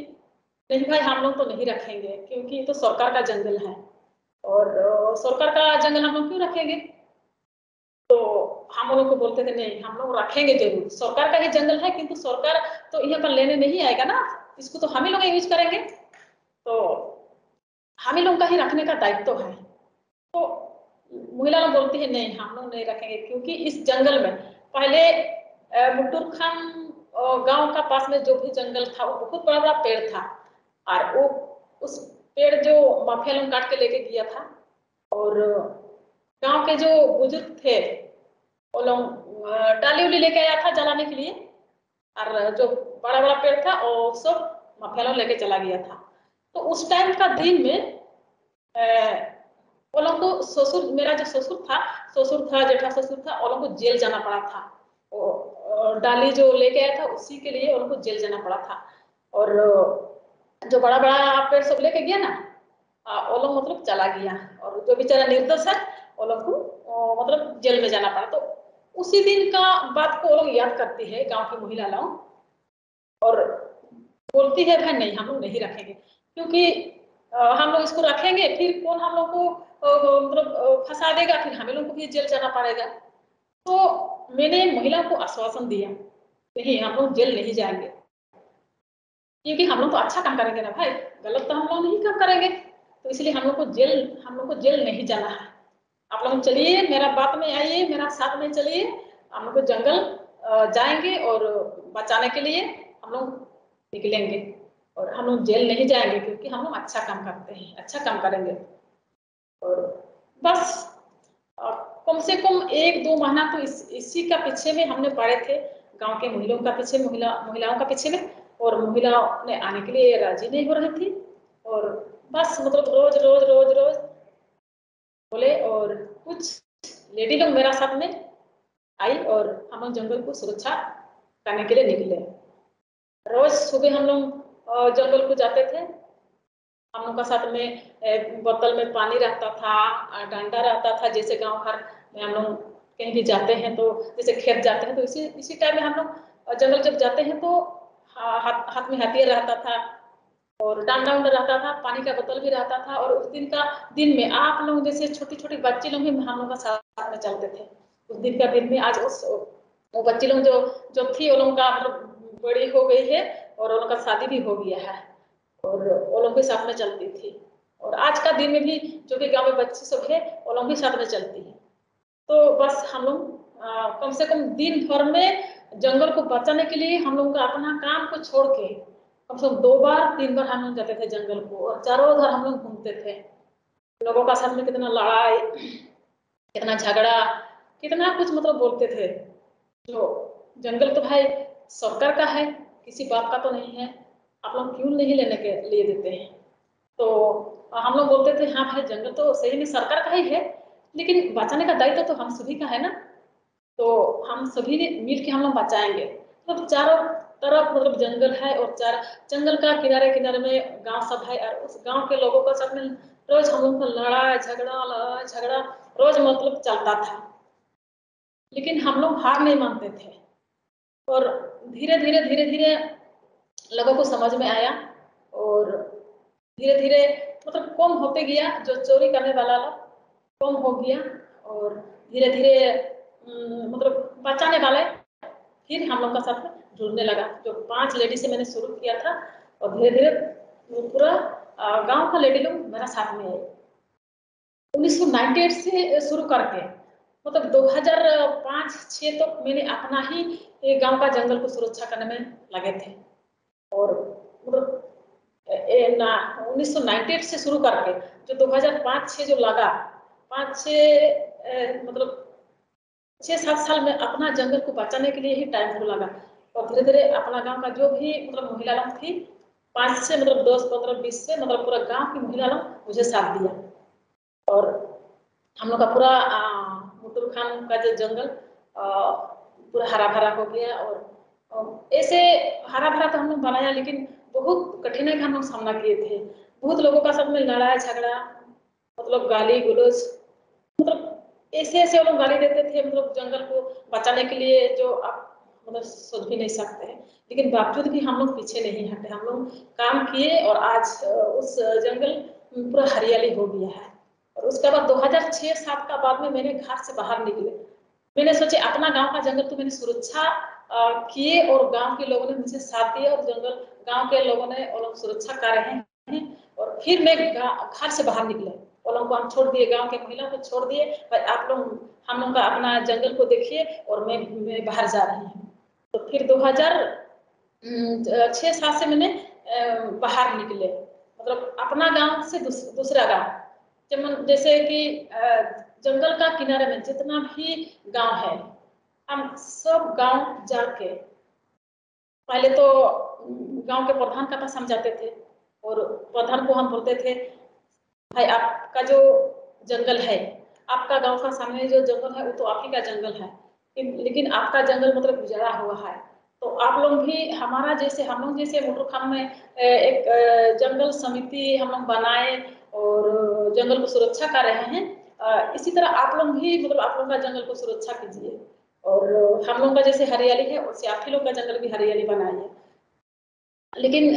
नहीं भाई हम लोग तो नहीं रखेंगे, क्योंकि ये तो सरकार का जंगल है और सरकार का जंगल हम लोग क्यों रखेंगे। तो हम लोगों को बोलते थे नहीं हम लोग रखेंगे जरूर, सरकार का ही जंगल है, किंतु सरकार तो यहाँ पर लेने नहीं आएगा ना, इसको तो हम ही लोग यूज करेंगे, तो हम ही लोग का ही रखने का दायित्व है। तो महिला लोग बोलती है नहीं हम लोग नहीं रखेंगे, क्योंकि इस जंगल में पहले मुट्टूर खान गांव का पास में जो भी जंगल था वो बहुत बड़ा बड़ा पेड़ था, और वो उस पेड़ जो माफिया लोग काट के लेके गया था, और गांव के जो बुजुर्ग थे वो लोग डाली उली लेके आया था जलाने के लिए, और जो बड़ा बड़ा पेड़ था वो सब माफिया लोग लेके चला गया था। तो उस टाइम का दिन में वो लोग को ससुर, मेरा जो ससुर था जेठा ससुर था, वो लोग को जेल जाना पड़ा था। डाली जो लेके आया था उसी के लिए वो लोग को जेल जाना पड़ा था। और जो बड़ा बड़ा पेड़ सब लेके गया ना वो लोग मतलब चला गया, और जो बेचारा निर्दोष है वो लोग को मतलब जेल में जाना पड़ा। तो उसी दिन का बात को वो लोग याद करती है गांव की महिला लोग, और बोलती है भाई नहीं हम लोग नहीं रखेंगे, क्योंकि हम लोग इसको रखेंगे, फिर कौन हम लोग को मतलब फंसा देगा, फिर हमें लोग को भी जेल जाना पड़ेगा। तो मैंने महिला को आश्वासन दिया, नहीं हम लोग जेल नहीं जाएंगे, क्योंकि हम लोग तो अच्छा काम करेंगे ना भाई, गलत तो हम लोग नहीं काम करेंगे। तो इसलिए हम लोग को जेल नहीं जाना है। आप लोग चलिए, मेरा बात में आइए, मेरा साथ में चलिए, हम लोग को जंगल जाएंगे और बचाने के लिए हम लोग निकलेंगे, और हम लोग जेल नहीं जाएंगे, क्योंकि हम लोग अच्छा काम करते हैं, अच्छा काम करेंगे। और बस कम से कम 1-2 महीना तो इसी का पीछे में हमने पड़े थे, गांव के महिलाओं का पीछे, महिलाओं का पीछे में। और महिलाओं ने आने के लिए राजी नहीं हो रही थी, और बस मतलब रोज रोज रोज रोज बोले, और कुछ लेडी लोग मेरा साथ में आई, और हम लोग जंगल को सुरक्षा करने के लिए निकले। रोज सुबह हम लोग जंगल को जाते थे, हम लोग का साथ में बोतल में पानी रहता था, डंडा रहता था। जैसे गांव घर में हम लोग कहीं भी जाते हैं, तो जैसे खेत जाते हैं, तो इसी टाइम में हम लोग जंगल जब जाते हैं, तो हाथ में हथियार रहता था, और डंडा उंडा रहता था, पानी का बोतल भी रहता था। और उस दिन में आप लोग जैसे छोटी छोटी बच्चे लोग भी हम लोग का साथ में चलते थे। उस दिन में आज वो बच्चे लोग जो थी, वो लोगों का मतलब बड़ी हो गई है, और उनका शादी भी हो गया है, और वो लोग भी साथ में चलती थी। और आज का दिन में भी जो भी गांव में बच्चे सब है, वो लोग भी साथ में चलती है। तो बस हम लोग कम से कम दिन भर में जंगल को बचाने के लिए हम लोगों का अपना काम को छोड़ के कम से कम 2-3 बार हम लोग जाते थे जंगल को, और चारों उधर हम लोग घूमते थे। लोगों का साथ में कितना लड़ाई, कितना झगड़ा, कितना कुछ मतलब बोलते थे। जो जंगल तो भाई सरकार का है, किसी बाप का तो नहीं है, आप लोग क्यों नहीं लेने के लिए देते हैं। तो हम लोग बोलते थे, हाँ भाई जंगल तो सही में सरकार का ही है, लेकिन बचाने का दायित्व तो हम सभी का है ना, तो हम सभी ने मिल के हम लोग बचाएंगे। तो चारों तरफ मतलब जंगल है, और जंगल का किनारे किनारे में गांव सब है, और उस गांव के लोगों का साथ में रोज हम लोग को लड़ाई झगड़ा रोज मतलब चलता था। लेकिन हम लोग हार नहीं मानते थे, और धीरे धीरे लोगों को समझ में आया, और धीरे धीरे मतलब कम होते गया, जो चोरी करने वाला लोग कम हो गया, और धीरे धीरे मतलब बचाने वाले फिर हम लोग का साथ में जुड़ने लगा। जो 5 लेडी से मैंने शुरू किया था, और धीरे धीरे पूरा गांव का लेडी लोग मेरा साथ में आए। 1998 से शुरू करके मतलब 2005-6 तक मैंने अपना ही गांव का जंगल को सुरक्षा करने में लगे थे। और मतलब 1998 से शुरू करके जो 2005-6 जो लगा, 5-6 मतलब 6-7 साल में अपना जंगल को बचाने के लिए ही टाइम को लगा। और धीरे धीरे अपना गांव का जो भी मतलब महिला लोग थी, 5 से मतलब 10, 15, 20 से मतलब पूरा गांव की महिला लोग मुझे साथ दिया। और हम लोग का पूरा मुटुर खान का जो जंगल पूरा हरा भरा हो गया। और ऐसे हरा भरा तो हम लोग बनाया, लेकिन बहुत कठिनाई का हम लोग सामना किए थे। बहुत लोगों का साथ में लड़ाई झगड़ा, मतलब गाली गलौज, मतलब ऐसे वो लोग गाली देते थे, मतलब जंगल को बचाने के लिए, जो आप मतलब सोच भी नहीं सकते हैं। लेकिन बावजूद भी हम लोग पीछे नहीं हटे, हम लोग काम किए, और आज उस जंगल पूरा हरियाली हो गया है। और उसके बाद 2006-7 का बाद में मैंने घर से बाहर निकले, मैंने सोचे अपना गांव का जंगल तो मैंने सुरक्षा किए, और गांव के लोगों ने मुझे साथ दिया, और जंगल गांव के लोगों ने और लोग सुरक्षा कर रहे हैं। और फिर मैं घर से बाहर निकले, वो लोगों को हम छोड़ दिए, गांव के महिलाओं को छोड़ दिए, भाई आप लोग हम लोग का अपना जंगल को देखिए, और मैं बाहर जा रही हूँ। तो फिर 2006-7 से मैंने बाहर निकले, मतलब अपना गांव से दूसरा गांव। जैसे कि जंगल का किनारे में जितना भी गांव है, हम सब गांव जाके पहले तो गांव के प्रधान का पास हम जाते थे, और प्रधान को हम बोलते थे, भाई आपका जो जंगल है, आपका गांव का सामने जो जंगल है वो तो आप ही का जंगल है, लेकिन आपका जंगल मतलब उजाड़ा हुआ है, तो आप लोग भी हमारा जैसे हम लोग जैसे मुटुरखान में एक जंगल समिति हम लोग बनाए, और जंगल को सुरक्षा कर रहे हैं। इसी तरह आप लोग भी मतलब आप लोग का जंगल को सुरक्षा कीजिए, और हम लोग का जैसे हरियाली है वैसे आप ही लोग का जंगल भी हरियाली बनाइए। लेकिन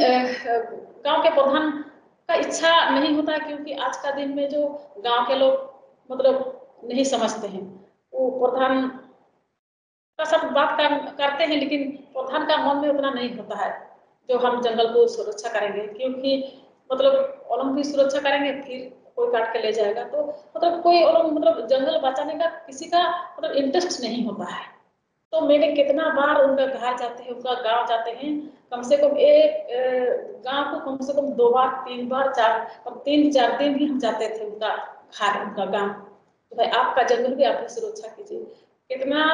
गांव के प्रधान का इच्छा नहीं होता, क्योंकि आज का दिन में जो गांव के लोग मतलब नहीं समझते हैं, वो प्रधान का सब बात करते हैं, लेकिन प्रधान का मन में उतना नहीं होता है जो हम जंगल को सुरक्षा करेंगे, क्योंकि मतलब ओलम की सुरक्षा करेंगे फिर कोई काट के ले जाएगा, तो मतलब कोई ओलम मतलब जंगल बचाने का किसी का मतलब इंटरेस्ट नहीं होता है। तो मैंने कितना बार उनका घर जाते हैं, उनका गांव जाते हैं, कम से कम एक गांव को कम से कम 2 बार 3 बार 3-4 दिन भी हम जाते थे उनका घर, उनका गांव। तो भाई आपका जंगल भी आपकी सुरक्षा कीजिए। कितना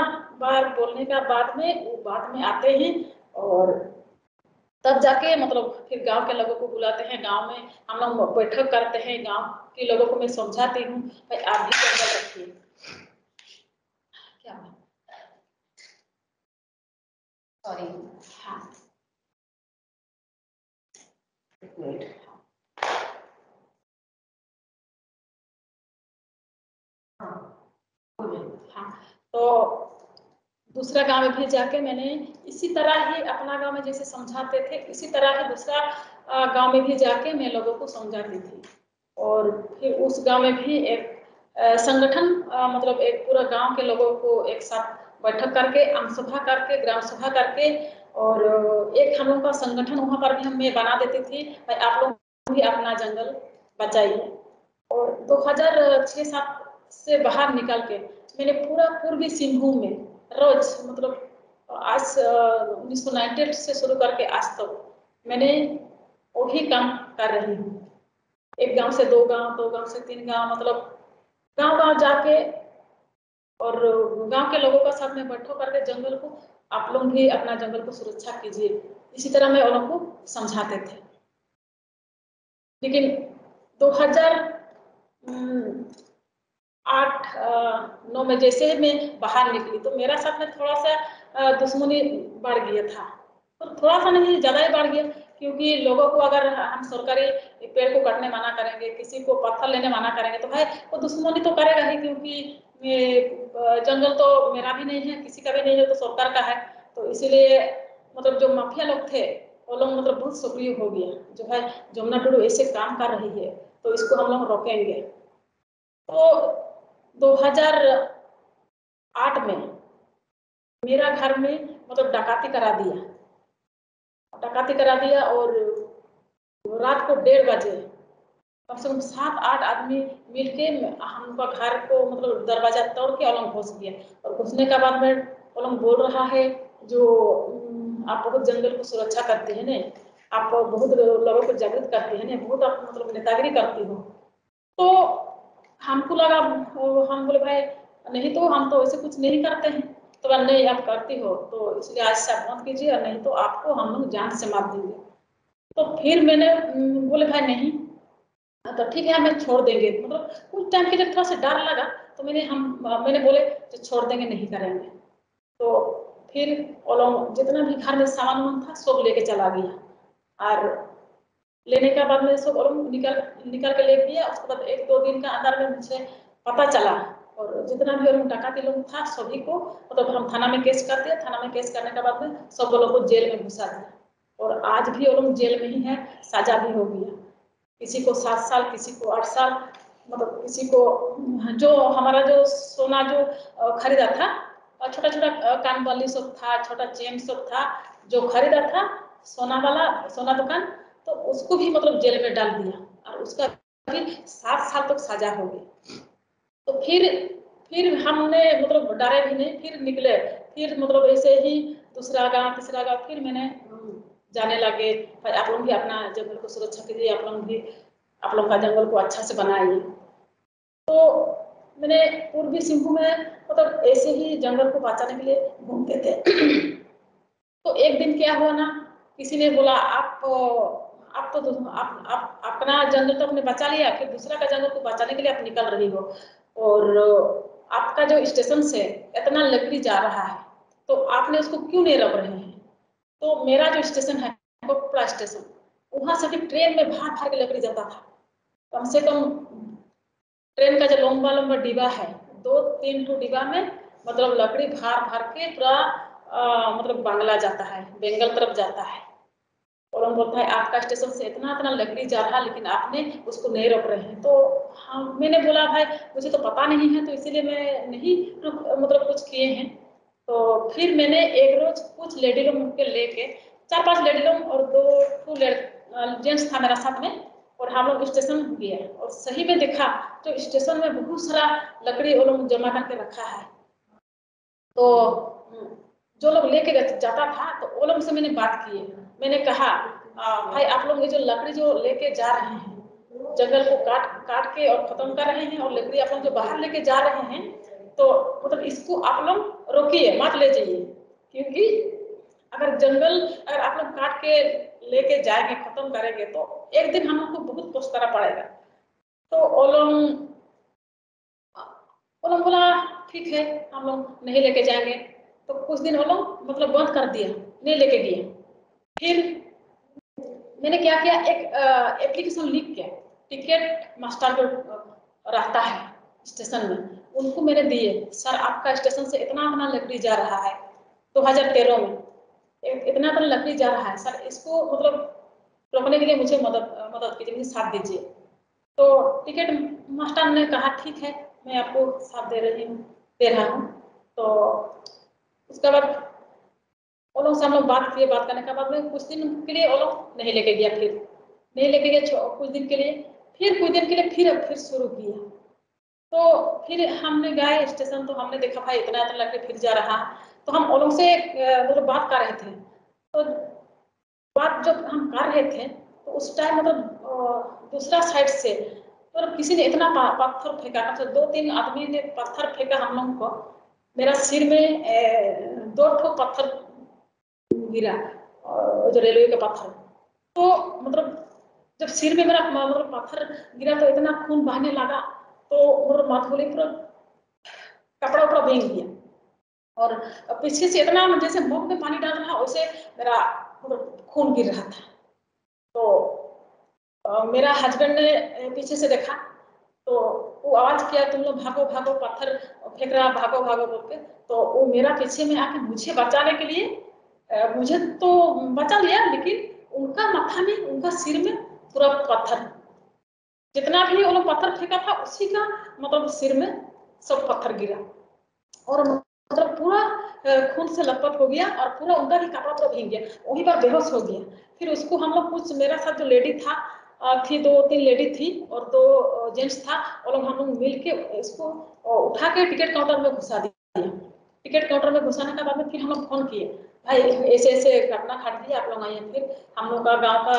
बार बोलने का बाद में वो बात में आते हैं, और तब जाके मतलब फिर गांव के लोगों को बुलाते हैं, गांव में हम लोग बैठक करते हैं, गांव के लोगों को मैं समझाती हूँ भाई आप भी जंगल रखिए। क्या सॉरी, हाँ एक मिनट, हाँ तो दूसरा गांव में भी जाके मैंने इसी तरह ही अपना गांव में जैसे समझाते थे, इसी तरह ही दूसरा गांव में भी जाके मैं लोगों को समझाती थी। और फिर उस गांव में भी एक संगठन मतलब एक पूरा गांव के लोगों को एक साथ बैठक करके, आम सभा करके, ग्राम सभा करके, और एक हम लोग का संगठन वहां पर भी मैं बना देती थी भाई आप लोग भी अपना जंगल बचाइए। और 2006-7 से बाहर निकल के मैंने पूरा पूर्वी सिंहभूम में रोज मतलब आज 1998 से शुरू करके आज तक मैंने वही काम कर रही हूँ। एक गांव से 2 गांव, 2 गांव से 3 गांव, मतलब गांव गांव जाके और गांव के लोगों का साथ में बैठो करके जंगल को आप लोग भी अपना जंगल को सुरक्षा कीजिए, इसी तरह मैं उन लोगों को समझाते थे। लेकिन 2008-9 में जैसे मैं बाहर निकली तो मेरा साथ में थोड़ा सा दुश्मनी बढ़ गया था, तो थोड़ा सा नहीं ज्यादा ही बढ़ गया, क्योंकि लोगों को अगर हम सरकारी पेड़ को काटने मना करेंगे, किसी को पत्थर लेने मना करेंगे, तो भाई वो दुश्मनी तो करेगा ही, क्योंकि जंगल तो मेरा भी नहीं है, किसी का भी नहीं है, तो सरकार का है। तो इसीलिए मतलब जो माफिया लोग थे वो लोग मतलब बहुत सक्रिय हो गया, जो है जमुना टुडू ऐसे काम कर रही है तो इसको हम लोग रोकेंगे। तो 2008 में मेरा घर में मतलब डकाती करा दिया, और रात को 1:30 बजे कम से कम 7-8 आदमी मिलके हमका घर को मतलब दरवाजा तोड़ के अलग घुस गया। और घुसने के बाद में अलग बोल रहा है जो आप बहुत जंगल को सुरक्षा करते हैं ने, आप बहुत लोगों को जागृत करते हैं ने, बहुत आप मतलब नेतागिरी करती हो। तो हमको लगा, हम बोले भाई नहीं, तो हम तो ऐसे कुछ नहीं करते हैं। तो नहीं आप करती हो तो इसलिए आज से आप मत कीजिए, और नहीं तो आपको हम लोग जान से मार देंगे। तो फिर मैंने बोले भाई नहीं, तो ठीक है हमें छोड़ देंगे, मतलब कुछ टाइम के लिए थोड़ा सा डर लगा, तो मैंने बोले जो छोड़ देंगे, नहीं करेंगे। तो फिर वो लोग जितना भी घर में सामान था सब लेके चला गया, और लेने के बाद में सब और निकल के ले गया। उसके बाद 1-2 दिन का अंदर में मुझे पता चला, और जितना भी डकाती लोग था सभी को मतलब हम थाना में केस कर दिया। थाना में केस करने के बाद में सब लोगों को जेल में घुसा दिया, और आज भी वो लोग जेल में ही है, सजा भी हो गया। किसी को 7 साल, किसी को 8 साल, मतलब किसी को जो हमारा जो सोना जो खरीदा था, छोटा छोटा कानबाली सब था, छोटा चेन सब था, जो खरीदा था सोना वाला, सोना दुकान, तो उसको भी मतलब जेल में डाल दिया, और उसका भी 7 साल तक सजा हो गई। तो फिर हमने मतलब डरे भी नहीं, फिर निकले, फिर मतलब ऐसे ही दूसरा गांव, तीसरा गांव, फिर मैंने जाने लगे भाई आप लोग भी अपना जंगल को सुरक्षा कीजिए, आप लोग भी आप लोग का जंगल को अच्छा से बनाइए। तो मैंने पूर्वी सिंहभूम में मतलब ऐसे ही जंगल को बचाने के लिए घूमते थे। तो एक दिन क्या हुआ ना, किसी ने बोला आप तो आप अपना जंगल तो आपने बचा लिया, फिर दूसरा का जंगल को बचाने के लिए आप निकल रही हो, और आपका जो स्टेशन से इतना लकड़ी जा रहा है तो आपने उसको क्यों नहीं रोक रहे हैं। तो मेरा जो स्टेशन है गोपड़ा स्टेशन, वहां से भी ट्रेन में भार भार के लकड़ी जाता था। कम से कम ट्रेन का जो लंबा लंबा डिब्बा है, 2-3 डिब्बा में मतलब लकड़ी भार भार के पूरा मतलब बांग्ला जाता है, बंगाल तरफ जाता है। और हम बोलता है आपका स्टेशन से इतना इतना लकड़ी जा रहा है लेकिन आपने उसको नहीं रोक रहे हैं। तो हाँ, मैंने बोला भाई मुझे तो पता नहीं है, तो इसीलिए मैं नहीं मतलब कुछ किए हैं। तो फिर मैंने एक रोज कुछ लेडी लोग के लेके 4-5 लेडी लोग और 2 जेंट्स था मेरा साथ में, और हम लोग स्टेशन गए और सही में देखा तो स्टेशन में बहुत सारा लकड़ी वो लोग जमा करके रखा है। तो जो लोग लेके जाता था तो वो लोग से मैंने बात की, मैंने कहा भाई आप लोग ये जो लकड़ी जो लेके जा रहे हैं, जंगल को काट के और खत्म कर रहे हैं, और लकड़ी आप लोग जो बाहर लेके जा रहे हैं, तो मतलब इसको आप लोग रोकिए, मत ले जाइए, क्योंकि अगर आप लोग काट के लेके जाएंगे, खत्म करेंगे, तो एक दिन हम लोग को बहुत पछताना पड़ेगा। तो वो लोग बोला ठीक है हम लोग नहीं लेके जाएंगे। तो कुछ दिन वो लोग मतलब बंद कर दिया, नहीं लेके गए। फिर मैंने क्या किया, एक एप्लीकेशन लिख के टिकट मास्टर जो रहता है स्टेशन में, उनको मैंने दिए, सर आपका स्टेशन से इतना इतना लकड़ी जा रहा है 2013 में, इतना इतना लकड़ी जा रहा है सर, इसको मतलब रोकने के लिए मुझे मदद कीजिए, मुझे साथ दीजिए। तो टिकट मास्टर ने कहा ठीक है मैं आपको साथ दे रहा हूँ। तो उसके बाद वो लोग से हम लोग बात किए, बात करने के बाद में कुछ दिन के लिए वो लोग नहीं लेके गया, फिर नहीं लेके गया कुछ दिन के लिए, फिर कुछ दिन के लिए फिर शुरू किया। तो फिर हमने गए स्टेशन, तो हमने देखा भाई इतना इतना लकड़ी फिर जा रहा। तो हम वो लोग से मतलब बात कर रहे थे। तो बात जब हम कर रहे थे तो उस टाइम मतलब दूसरा साइड से मतलब किसी ने इतना पत्थर फेंका, मतलब 2-3 आदमी ने पत्थर फेंका हम लोग को, मेरा सिर में 2 ठो पत्थर गिरा, जो रेलवे का पत्थर। तो मतलब जब सिर में मेरा मतलब पत्थर गिरा तो इतना खून बहने लगा, तो मतलब माथोली पूरा कपड़ा उपड़ा भीग गया, और पीछे से इतना जैसे मुंह में पानी डाल रहा वैसे मेरा मतलब खून गिर रहा था। तो मेरा हस्बैंड ने पीछे से देखा, तो वो आवाज किया तुम लोग भागो भागो, पत्थर फेंक रहा, भागो भागो बोल के। तो वो मेरा पीछे में आके मुझे बचाने के लिए, मुझे तो बचा लिया, लेकिन उनका माथा में, उनका सिर में पूरा पत्थर, जितना भी वो लोग पत्थर फेंका था उसी का मतलब सिर में सब पत्थर गिरा, और मतलब पूरा खून से लथपथ हो गया, और पूरा उनका भी कपड़ा पूरा भीग गया, वहीं पर बेहोश हो गया। फिर उसको हम लोग कुछ, मेरा साथ जो लेडी था थी, 2-3 लेडी थी और 2 जेंट्स था, वो लोग हम लोग मिल के इसको उठा के टिकट काउंटर में घुसा दिया। टिकट काउंटर में घुसाने के बाद में फिर हम लोग फोन किए, भाई ऐसे ऐसे घटना घट गई, आप लोग आइए। फिर हम लोग का गाँव का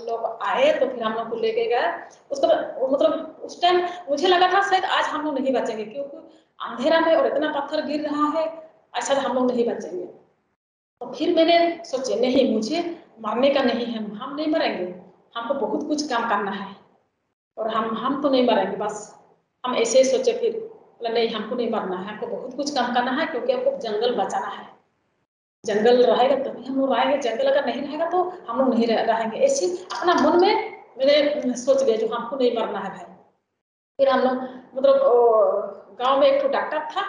लोग आए, तो फिर हम लोग को लेके गए। उसको मतलब उस टाइम मुझे लगा था शायद आज हम लोग नहीं बचेंगे, क्योंकि अंधेरा में और इतना पत्थर गिर रहा है, अच्छा हम लोग नहीं बचेंगे। तो फिर मैंने सोचे नहीं, मुझे मरने का नहीं है, हम नहीं मरेंगे, हमको बहुत कुछ काम करना है, और हम तो नहीं मरेंगे, बस हम ऐसे ही सोचे। फिर बोला नहीं, हमको नहीं मरना है, हमको बहुत कुछ काम करना है, क्योंकि हमको जंगल बचाना है। जंगल रहेगा तभी हम लोग रहेंगे, जंगल अगर नहीं रहेगा तो हम लोग नहीं रहेंगे, ऐसी अपना मन में मैंने सोच लिया जो हमको नहीं मरना है भाई। फिर हम लोग मतलब गांव में एक तो डॉक्टर था,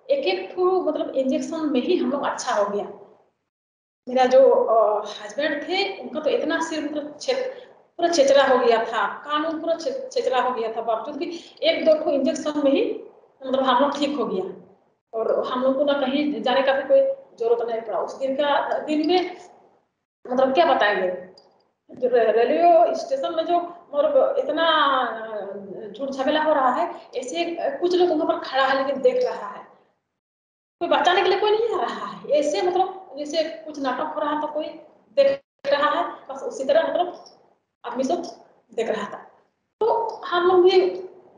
एक तो मतलब इंजेक्शन में ही हम लोग अच्छा हो गया। मेरा जो हस्बैंड थे उनका तो इतना सिर मतलब पूरा छेचरा हो गया था, कान पूरा छेचरा हो गया था, बावजूद भी 1-2 ठो इंजेक्शन में ही मतलब हम लोग ठीक हो गया, और हम लोग को ना कहीं जाने का भी कोई जरूरत नहीं पड़ा। उस दिन में मतलब क्या बताएंगे, जो रेलवे स्टेशन में जो मतलब इतना झूठ झमेला हो रहा है, ऐसे कुछ लोग वहां पर खड़ा है लेकिन देख रहा है, कोई बचाने के लिए कोई नहीं आ रहा है, ऐसे मतलब जैसे कुछ नाटक हो रहा था, कोई देख रहा है, बस उसी तरह मतलब आदमी सब देख रहा था। तो हम लोग भी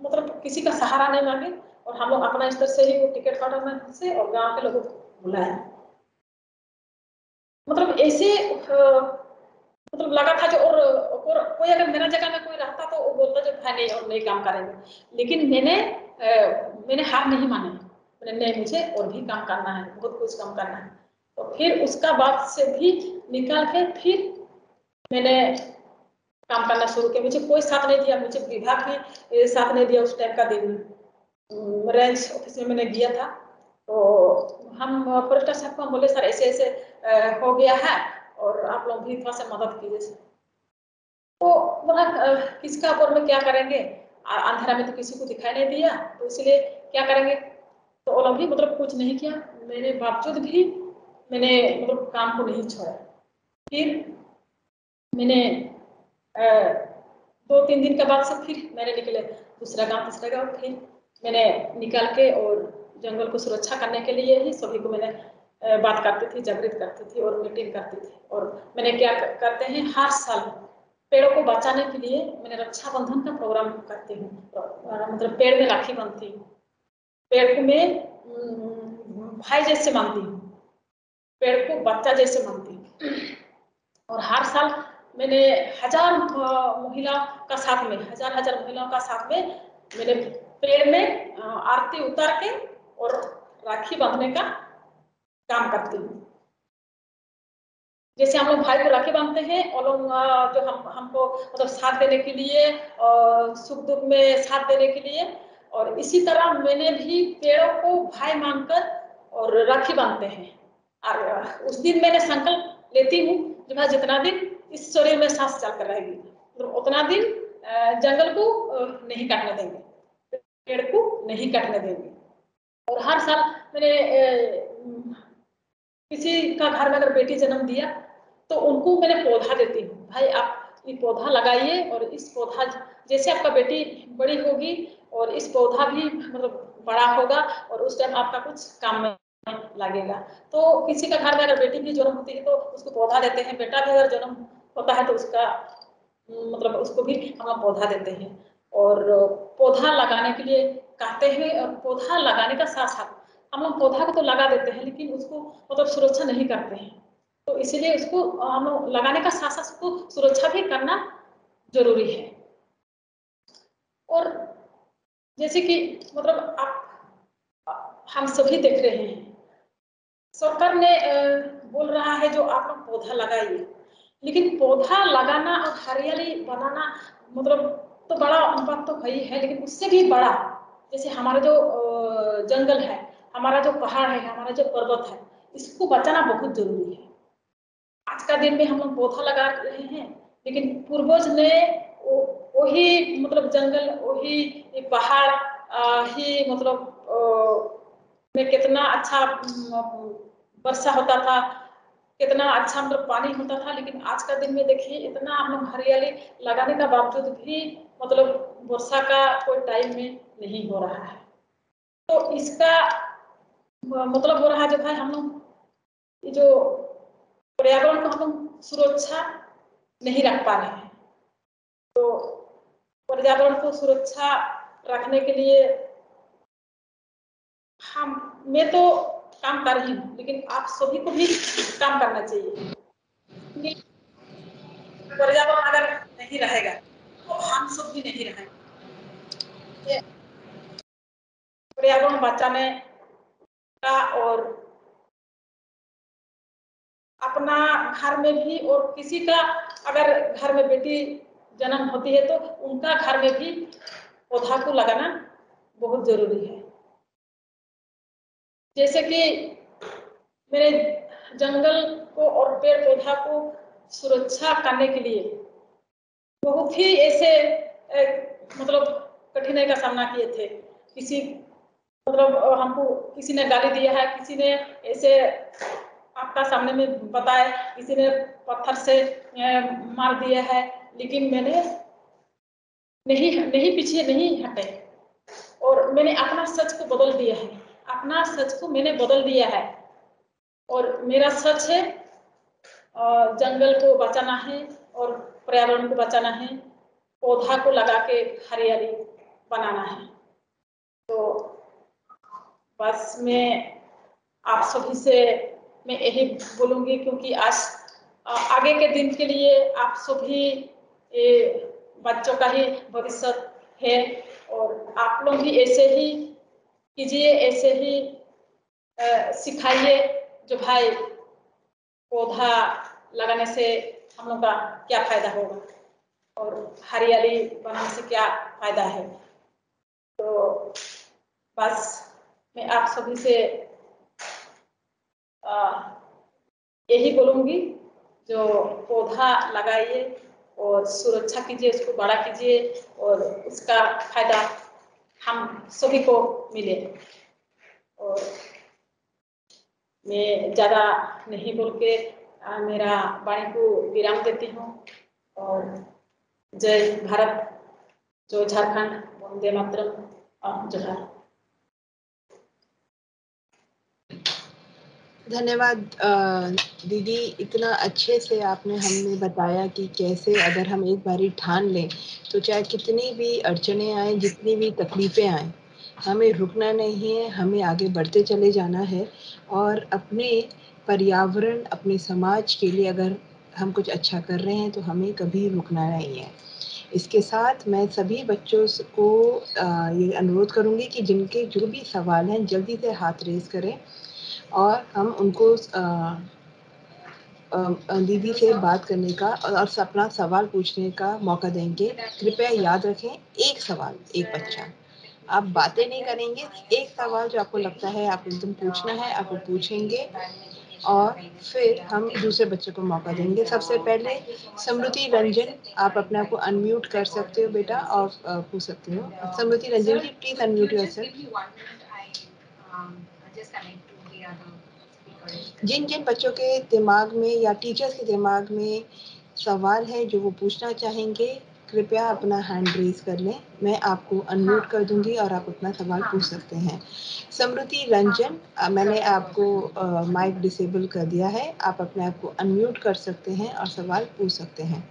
मतलब किसी का सहारा नहीं मांगे, और हम लोग अपना स्तर से ही वो टिकट काउंटर में घुसे और गांव के लोगों को बुलाया। मतलब ऐसे मतलब लगा था जो, और कोई अगर मेरा जगह में कोई रहता तो वो बोलता जो भाई नहीं और नहीं काम करेंगे, लेकिन मैंने हार नहीं मानी, मैंने नहीं, मुझे और भी काम करना है, बहुत कुछ काम करना है। तो फिर उसका बाद से भी निकाल के फिर मैंने काम करना शुरू किया। मुझे कोई साथ नहीं दिया, मुझे विभाग भी साथ नहीं दिया उस टाइम का दिन। रेंज ऑफिस में मैंने गया था, तो हम फॉरेस्टर साहब को हम बोले सर ऐसे ऐसे हो गया है, और आप लोग भी थोड़ा सा मदद कीजिए। तो मतलब किसका ऊपर में क्या करेंगे, अंधेरा में तो किसी को दिखाई नहीं दिया, तो इसलिए क्या करेंगे। तो वो लोग भी मतलब कुछ नहीं किया, मेरे बावजूद भी मैंने मतलब काम को नहीं छोड़ा। फिर मैंने 2-3 दिन के बाद से फिर मैंने निकले दूसरा गांव तीसरा गांव, फिर मैंने निकाल के और जंगल को सुरक्षा करने के लिए ही सभी को मैंने बात करती थी, जागृत करती थी और मीटिंग करती थी। और मैंने क्या करते हैं, हर साल पेड़ों को बचाने के लिए मैंने रक्षाबंधन का प्रोग्राम करती हूँ। मतलब पेड़ में राखी बांधती हूँ, पेड़ को मैं भाई जैसे मानती हूँ, पेड़ को बच्चा जैसे मानती हूँ। और हर साल मैंने 1000 महिला का साथ में, हजार महिलाओं का साथ में मैंने पेड़ में आरती उतार के और राखी बांधने का काम करती हूँ। जैसे हम लोग भाई को राखी बांधते हैं, और लोग जो हमको मतलब साथ देने के लिए, सुख दुख में साथ देने के लिए, और इसी तरह मैंने भी पेड़ों को भाई मानकर और राखी बांधते हैं। और उस दिन मैंने संकल्प लेती हूँ कि भाई जितना दिन इस शरीर में सांस चलकर रहेगी, तो उतना दिन जंगल को नहीं काटने देंगे, पेड़ को नहीं काटने देंगे। और हर साल मैंने किसी का घर में अगर बेटी जन्म दिया तो उनको मैंने पौधा देती हूँ, भाई आप ये पौधा लगाइए, और इस पौधा जैसे आपका बेटी बड़ी होगी और इस पौधा भी मतलब बड़ा होगा और उस टाइम आपका कुछ काम में लगेगा। तो किसी का घर में अगर बेटी भी जन्म होती है तो उसको पौधा देते हैं, बेटा भी अगर जन्म होता है तो उसका मतलब उसको भी हम पौधा देते हैं। और पौधा लगाने के लिए कहते हैं, और पौधा लगाने का साथ साथ हम लोग पौधा को तो लगा देते हैं लेकिन उसको मतलब सुरक्षा नहीं करते हैं, तो इसीलिए उसको हम लोग लगाने का साथ साथ उसको सुरक्षा भी करना जरूरी है। और जैसे कि मतलब आप हम सभी देख रहे हैं, सरकार ने बोल रहा है जो आप लोग पौधा लगाइए, लेकिन पौधा लगाना और हरियाली बनाना मतलब तो बड़ा बात तो है, लेकिन उससे भी बड़ा जैसे हमारा जो जंगल है, हमारा जो पहाड़ है, हमारा जो पर्वत है, इसको बचाना बहुत जरूरी है। आज का दिन में हम लोग पौधा लगा रहे हैं, लेकिन पूर्वज ने वही मतलब जंगल, वही पहाड़ ही मतलब में कितना अच्छा वर्षा होता था, कितना अच्छा मतलब पानी होता था। लेकिन आज का दिन में देखिए इतना हम लोग हरियाली लगाने का बावजूद भी मतलब वर्षा का कोई टाइम में नहीं हो रहा है। तो इसका मतलब हो रहा है जो भाई हम लोग जो पर्यावरण को हम लोग सुरक्षा नहीं रख पा रहे हैं। तो पर्यावरण को सुरक्षा रखने के लिए मैं तो काम कर रही हूँ, लेकिन आप सभी को भी काम करना चाहिए। पर्यावरण अगर नहीं रहेगा तो हम सब भी नहीं रहेंगे। पर्यावरण बचाने का और अपना घर में भी, और किसी का अगर घर में बेटी जन्म होती है तो उनका घर में भी पौधा को लगाना बहुत जरूरी है। जैसे कि मेरे जंगल को और पेड़ पौधा को सुरक्षा करने के लिए बहुत ही ऐसे मतलब कठिनाई का सामना किए थे। किसी मतलब हमको किसी ने गाली दिया है, किसी ने ऐसे आपका सामने में बताए, किसी ने पत्थर से मार दिया है, लेकिन मैंने नहीं पीछे नहीं हटे, और मैंने अपना सच को बदल दिया है, अपना सच को मैंने बदल दिया है। और मेरा सच है जंगल को बचाना है और पर्यावरण को बचाना है, पौधा को लगा के हरियाली बनाना है। तो बस मैं आप सभी से मैं यही बोलूंगी, क्योंकि आज आगे के दिन के लिए आप सभी बच्चों का ही भविष्य है, और आप लोग भी ऐसे ही कीजिए, ऐसे ही सिखाइए जो भाई पौधा लगाने से हम लोग का क्या फायदा होगा और हरियाली बनाने से क्या फायदा है। तो बस मैं आप सभी से यही बोलूंगी जो पौधा लगाइए और सुरक्षा कीजिए, उसको बड़ा कीजिए और उसका फायदा हम सभी को मिले। और मैं ज़्यादा नहीं बोल के मेरा वाणी को विराम देती हूँ और जय भारत, जय झारखंड, वंदे मातरम, जोहार। धन्यवाद दीदी, इतना अच्छे से आपने हमें बताया कि कैसे अगर हम एक बारी ठान लें तो चाहे कितनी भी अड़चने आए, जितनी भी तकलीफ़ें आएँ, हमें रुकना नहीं है, हमें आगे बढ़ते चले जाना है और अपने पर्यावरण, अपने समाज के लिए अगर हम कुछ अच्छा कर रहे हैं तो हमें कभी रुकना नहीं है। इसके साथ मैं सभी बच्चों को ये अनुरोध करूँगी कि जिनके जो भी सवाल हैं जल्दी से हाथ रेज़ करें और हम उनको दीदी से बात करने का और अपना सवाल पूछने का मौका देंगे। कृपया याद रखें, एक सवाल, एक बच्चा। आप बातें नहीं करेंगे, एक सवाल जो आपको लगता है आपको एकदम पूछना है, आप वो पूछेंगे और फिर हम दूसरे बच्चे को मौका देंगे। सबसे पहले समृति रंजन, आप अपने आप को अनम्यूट कर सकते हो बेटा और पूछ सकते हो। समृति रंजन जी, प्लीज़ अनम्यूट योरसेल्फ। जिन बच्चों के दिमाग में या टीचर्स के दिमाग में सवाल है जो वो पूछना चाहेंगे, कृपया अपना हैंड रेज़ कर लें। मैं आपको अनम्यूट कर दूँगी और आप अपना सवाल पूछ सकते हैं। समृति रंजन, मैंने आपको माइक डिसेबल कर दिया है, आप अपने आप को अनम्यूट कर सकते हैं और सवाल पूछ सकते हैं।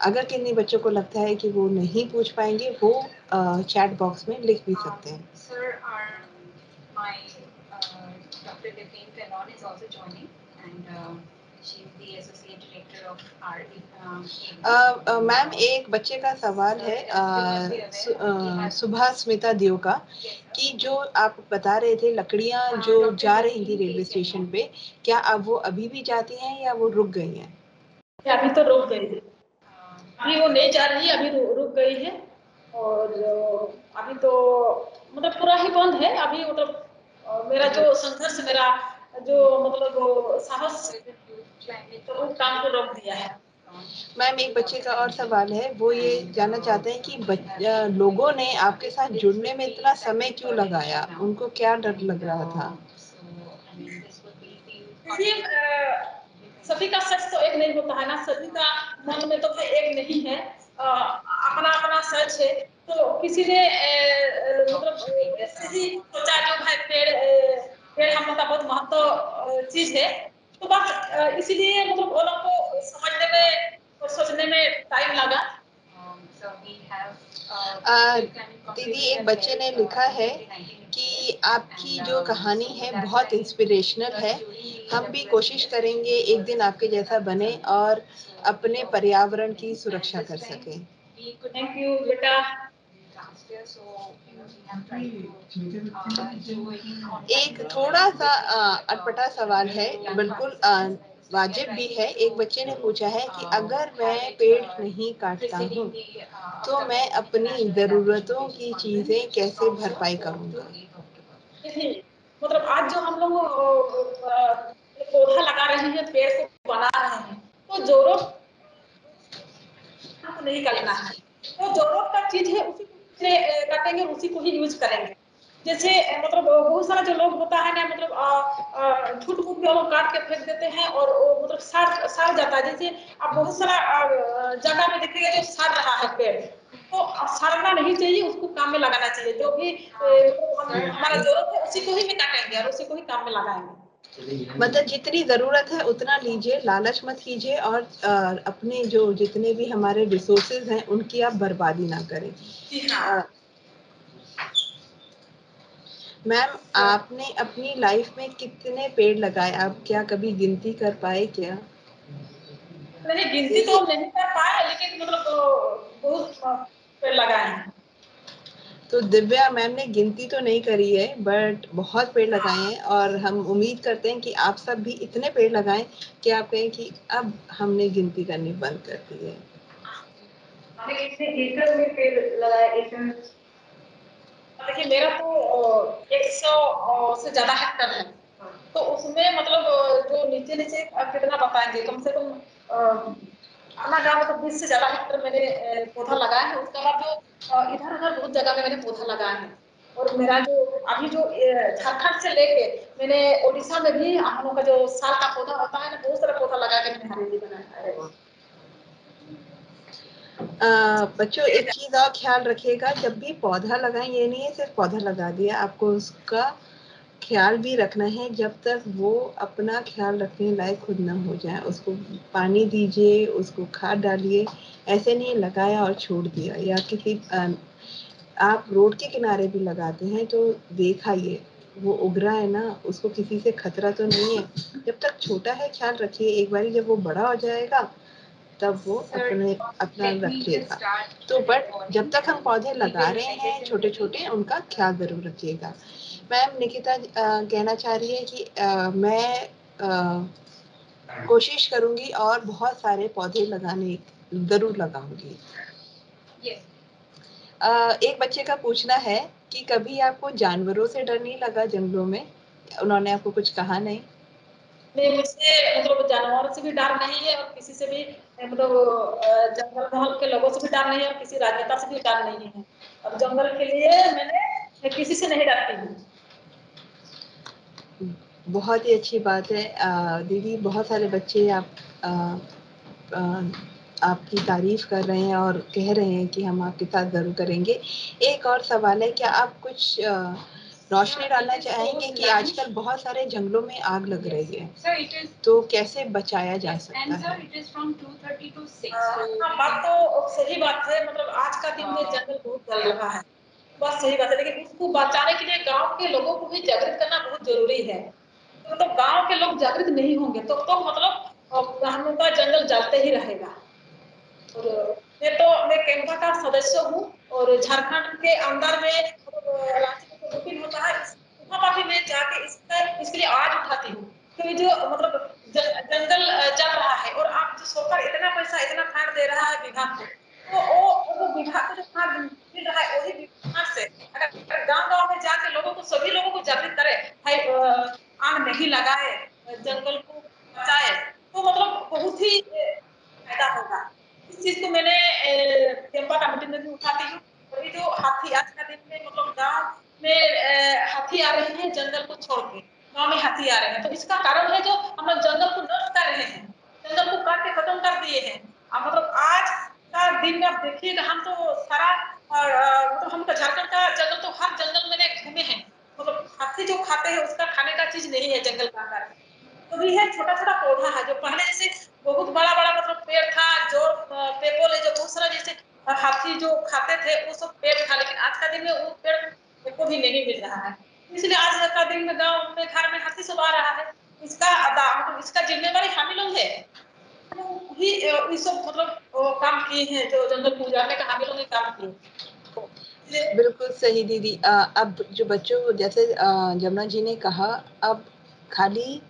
अगर किन्हीं बच्चों को लगता है कि वो नहीं पूछ पाएंगे, वो चैट बॉक्स में लिख भी सकते हैं। Dr. Devine Penon is also joining, and she is the associate director of our. Ma'am, एक बच्चे का सवाल है सुभा स्मिता देव का कि जो आप बता रहे थे लकड़ियां जो जा रही थी रेलवे स्टेशन पे, क्या अब वो अभी भी जाती हैं या वो रुक गई हैं? अभी तो रुक गई है, अभी वो नहीं जा रही है, अभी रुक गई है और अभी तो मतलब पूरा ही बंद है अभी। मतलब मेरा जो संघर्ष, मेरा जो मतलब साहस, तो वो काम को रोक दिया है। मैम, एक बच्चे का और सवाल है, वो ये जानना चाहते हैं कि लोगों ने आपके साथ जुड़ने में इतना समय क्यों लगाया, उनको क्या डर लग रहा था? सभी का सच तो एक नहीं होता है ना, सभी का मन में तो एक नहीं है, अपना अपना सच है। तो किसी ने मतलब ऐसे ही सोचा जो भाई पेड़ हम लोग का बहुत महत्व चीज है, तो बस इसीलिए मतलब वो लोग को समझने में और सोचने में टाइम लगा। दीदी, एक बच्चे ने लिखा है कि आपकी जो कहानी है बहुत इंस्पिरेशनल है, हम भी कोशिश करेंगे एक दिन आपके जैसा बने और अपने पर्यावरण की सुरक्षा कर सकें। थैंक यू बेटा। एक थोड़ा सा अटपटा सवाल है, बिल्कुल वाजिब भी है। एक बच्चे ने पूछा है कि अगर मैं पेड़ नहीं काटता हूँ तो मैं अपनी ज़रूरतों की चीज़ें कैसे भरपाई करूँगा? मतलब आज जो हम लोग पौधा लगा रहे हैं, पेड़ को बना रहे हैं, तो जरूरत को नहीं करना है। तो जरूरत का चीज है उसी को काटेंगे, उसी को ही यूज करेंगे। जैसे मतलब बहुत सारा जो लोग होता है ना, मतलब झूठ मूठ के लोग काट के फेंक देते हैं और वो मतलब सड़ जाता है। जैसे आप बहुत सारा जगह में देखिएगा जो सड़ रहा है पेड़, तो सड़ना नहीं चाहिए, उसको काम में लगाना चाहिए। जो भी हमारा जरूरत है उसी को ही काटेंगे और उसी को ही काम में लगाएंगे। मतलब जितनी ज़रूरत है उतना लीजिए, लालच मत कीजिए और अपने जो जितने भी हमारे रिसोर्सेज हैं उनकी आप बर्बादी ना करें। मैम, आपने अपनी लाइफ में कितने पेड़ लगाए, आप क्या कभी गिनती कर पाए क्या? नहीं, गिनती तो नहीं कर पाए, लेकिन मतलब बहुत पेड़ लगाए हैं। तो दिव्या मैम ने गिनती तो नहीं करी है, बट बहुत पेड़ लगाए हैं और हम उम्मीद करते हैं कि आप सब भी इतने पेड़ लगाएं कि आप कहें कि अब हमने गिनती करनी बंद कर दी है। कितने एकड़ में पेड़ लगाए? देखिए, मेरा तो 100 से ज्यादा हेक्टेयर है, तो उसमें मतलब जो नीचे नीचे कितना बताएंगे, कम से कम अपना गाँव तो 20 से ज्यादा हेक्टेयर मैंने पौधा लगाया है। उसके बाद जो इधर उधर बहुत जगह में मैंने पौधा लगाया है। और मेरा जो अभी जो झारखंड से लेके मैंने ओडिशा में भी हम लोग का जो साल का पौधा होता है ना, बहुत सारा पौधा लगा के मैंने हरियाली बनाया है। बच्चों एक चीज और ख्याल रखिएगा, जब भी पौधा लगाएं, ये नहीं है सिर्फ पौधा लगा दिया, आपको उसका ख्याल भी रखना है जब तक वो अपना ख्याल रखने लायक खुद ना हो जाए। उसको पानी दीजिए, उसको खाद डालिए, ऐसे नहीं लगाया और छोड़ दिया। या किसी आप रोड के किनारे भी लगाते हैं तो देखाइए वो उग रहा है ना, उसको किसी से खतरा तो नहीं है। जब तक छोटा है ख्याल रखिए, एक बारी जब वो बड़ा हो जाएगा तब वो अपना रखिएगा। तो बट जब तक हम पौधे लगा रहे हैं छोटे छोटे, उनका ख्याल जरूर रखिएगा। मैम निकिता कहना चाह रही है कि मैं कोशिश करूंगी और बहुत सारे पौधे लगाने जरूर लगाऊंगी। एक बच्चे का पूछना है कि कभी आपको जानवरों से डर नहीं लगा जंगलों में? उन्होंने आपको कुछ कहा नहीं? नहीं, मुझे मतलब जानवरों से भी डर नहीं है और किसी से भी मतलब जंगल महल के लोगों से भी डर नहीं है और किसी राजनेता से भी डर नहीं है। अब जंगल के लिए मैंने किसी से नहीं डरती हूँ। बहुत ही अच्छी बात है दीदी। बहुत सारे बच्चे आपकी तारीफ कर रहे हैं और कह रहे हैं कि हम आपके साथ जरूर करेंगे। एक और सवाल है, क्या आप कुछ रोशनी डालना चाहेंगे कि आजकल बहुत सारे जंगलों में आग लग रही है, तो कैसे बचाया जा सकता है? बात तो सही बात है, मतलब आज का दिन में जंगल बहुत जल रहा है, बस सही बात है, लेकिन उसको बचाने के लिए गांव के लोगों को भी जागृत करना बहुत जरूरी है। तो गांव के लोग जागृत नहीं होंगे तो मतलब हम लोग का जंगल जलते ही रहेगा। और मैं कैंपा का सदस्य हूँ और झारखंड के अंदर में रांची में जो मीटिंग होता है वहाँ पर भी मैं जाके इसके लिए आवाज उठाती हूँ। तो जो मतलब जंगल जल रहा है और आप जो सरकार इतना पैसा इतना फंड दे रहा है विभाग को, तो वो विभाग को जो फंड मिल रहा है वही विभाग से अगर गाँव-गाँव में जाके लोगों को सभी लोगों को जागृत करे, भाई आग नहीं लगाए, जंगल को बचाए, तो मतलब बहुत ही फायदा होगा। इस चीज को मैंने कैंपा कमेटी में भी उठाती हूँ। और ये जो हाथी आज का दिन में मतलब गाँव में हाथी आ रहे हैं जंगल को छोड़ के, गाँव में हाथी आ रहे हैं, तो इसका कारण है जो हम लोग जंगल को नष्ट कर रहे हैं, जंगल को काट के खत्म कर दिए हैं। मतलब आज का दिन में आप देखिएगा, हम तो सारा मतलब हम झारखंड का जंगल तो हर जंगल में घूमे हैं, मतलब हाथी जो खाते हैं उसका खाने का चीज नहीं है जंगल का अंदर। तो भी है छोटा छोटा पौधा है जो पहले जैसे बहुत बड़ा बड़ा मतलब पेड़ था, जो पेपल है जो बहुत सारा जैसे हाथी जो खाते थे वो सब पेड़ था, लेकिन आज का दिन में वो पेड़ को भी नहीं मिल रहा है। इसलिए आज का दिन में गाँव में घर में हाथी सब आ रहा है, इसका मतलब इसका जिम्मेवारी हम ही लोग है ही ये सब मतलब काम किए हैं, जो जंगल को उजाड़ने का हम ही लोग ने काम किए। बिल्कुल सही दीदी। अब जो बच्चों जैसे जमुना जी ने कहा, अब खाली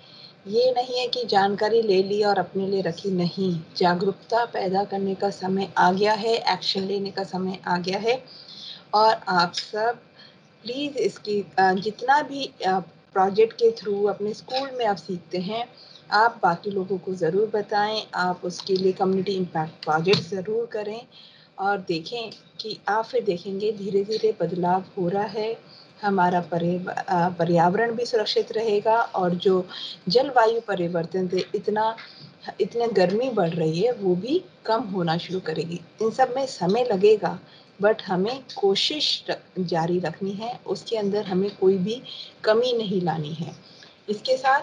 ये नहीं है कि जानकारी ले ली और अपने लिए रखी, नहीं, जागरूकता पैदा करने का समय आ गया है, एक्शन लेने का समय आ गया है। और आप सब प्लीज़ इसकी जितना भी प्रोजेक्ट के थ्रू अपने स्कूल में आप सीखते हैं, आप बाकी लोगों को ज़रूर बताएं, आप उसके लिए कम्युनिटी इम्पैक्ट प्रोजेक्ट ज़रूर करें और देखें कि आप फिर देखेंगे धीरे धीरे बदलाव हो रहा है, हमारा पर्यावरण भी सुरक्षित रहेगा और जो जलवायु परिवर्तन से इतने गर्मी बढ़ रही है वो भी कम होना शुरू करेगी। इन सब में समय लगेगा, बट हमें कोशिश जारी रखनी है, उसके अंदर हमें कोई भी कमी नहीं लानी है। इसके साथ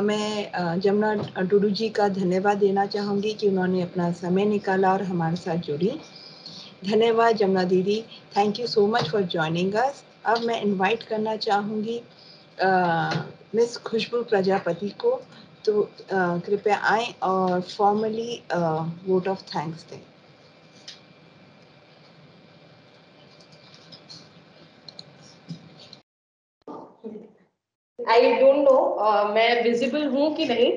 मैं जमुना टुडू जी का धन्यवाद देना चाहूँगी कि उन्होंने अपना समय निकाला और हमारे साथ जुड़ी। धन्यवाद जमुना दीदी, thank you so much for joining us. अब मैं इनवाइट करना चाहूँगी मिस खुशबू प्रजापति को, तो कृपया आएँ और फॉर्मली वोट ऑफ थैंक्स दें। आई डोंट नो मैं विजिबल हूँ कि नहीं।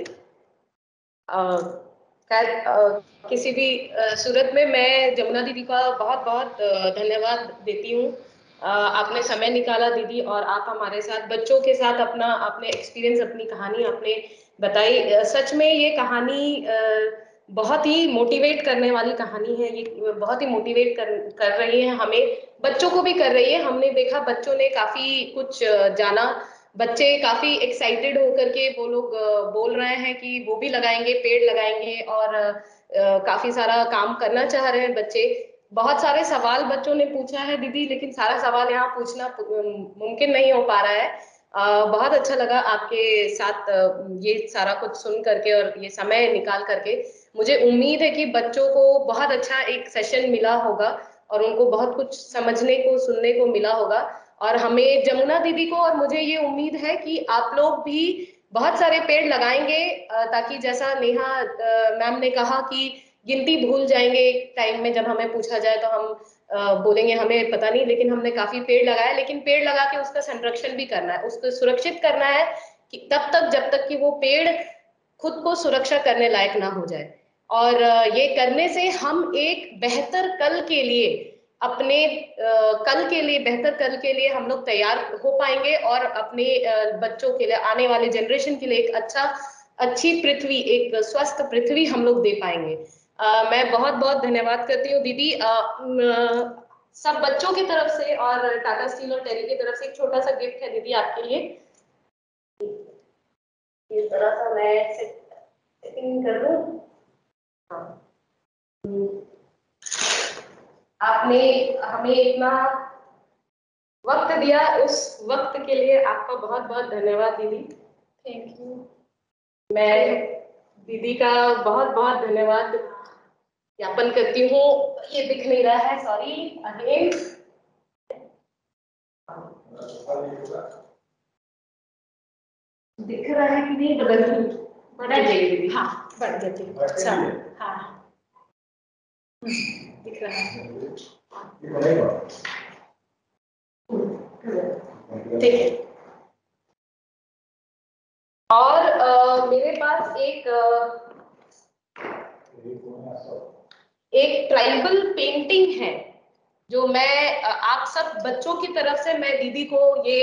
किसी भी सूरत में मैं जमुना दीदी का बहुत बहुत धन्यवाद देती हूँ आपने समय निकाला दीदी, और आप हमारे साथ बच्चों के साथ अपने एक्सपीरियंस, अपनी कहानी आपने बताई। सच में ये कहानी बहुत ही मोटिवेट करने वाली कहानी है। ये बहुत ही मोटिवेट कर रही है हमें, बच्चों को भी कर रही है। हमने देखा बच्चों ने काफी कुछ जाना, बच्चे काफी एक्साइटेड होकर के वो लोग बोल रहे हैं कि वो भी लगाएंगे, पेड़ लगाएंगे, और काफी सारा काम करना चाह रहे हैं बच्चे। बहुत सारे सवाल बच्चों ने पूछा है दीदी, लेकिन सारा सवाल यहाँ पूछना मुमकिन नहीं हो पा रहा है। बहुत अच्छा लगा आपके साथ ये सारा कुछ सुन करके और ये समय निकाल करके। मुझे उम्मीद है कि बच्चों को बहुत अच्छा एक सेशन मिला होगा और उनको बहुत कुछ समझने को, सुनने को मिला होगा। और हमें, जमुना दीदी को और मुझे ये उम्मीद है कि आप लोग भी बहुत सारे पेड़ लगाएंगे, ताकि जैसा नेहा मैम ने कहा कि गिनती भूल जाएंगे एक टाइम में, जब हमें पूछा जाए तो हम बोलेंगे हमें पता नहीं, लेकिन हमने काफी पेड़ लगाया। लेकिन पेड़ लगा के उसका संरक्षण भी करना है, उसको सुरक्षित करना है कि तब तक जब तक कि वो पेड़ खुद को सुरक्षा करने लायक ना हो जाए। और ये करने से हम एक बेहतर कल के लिए, अपने कल के लिए, बेहतर कल के लिए हम लोग तैयार हो पाएंगे, और अपने बच्चों के लिए, आने वाले जनरेशन के लिए एक अच्छी पृथ्वी, एक स्वस्थ पृथ्वी हम लोग दे पाएंगे। मैं बहुत बहुत धन्यवाद करती हूँ दीदी। सब बच्चों की तरफ से और टाटा स्टील और टेरी की तरफ से एक छोटा सा गिफ्ट है दीदी आपके लिए। इस तरह सा मैं सेटिंग कर दूं। आपने हमें इतना वक्त दिया, उस वक्त के लिए आपका बहुत बहुत धन्यवाद दीदी। Thank you. मैं दीदी का बहुत बहुत धन्यवाद ज्ञापन करती हूँ। ये दिख नहीं रहा है, सॉरी अगेन। दिख रहा है कि नहीं? बढ़ जाइए दीदी। हाँ, बढ़ जाइए। अच्छा, हाँ, दिख रहा है। ठीक है। और मेरे पास एक ट्राइबल पेंटिंग है, जो मैं आप सब बच्चों की तरफ से मैं दीदी को ये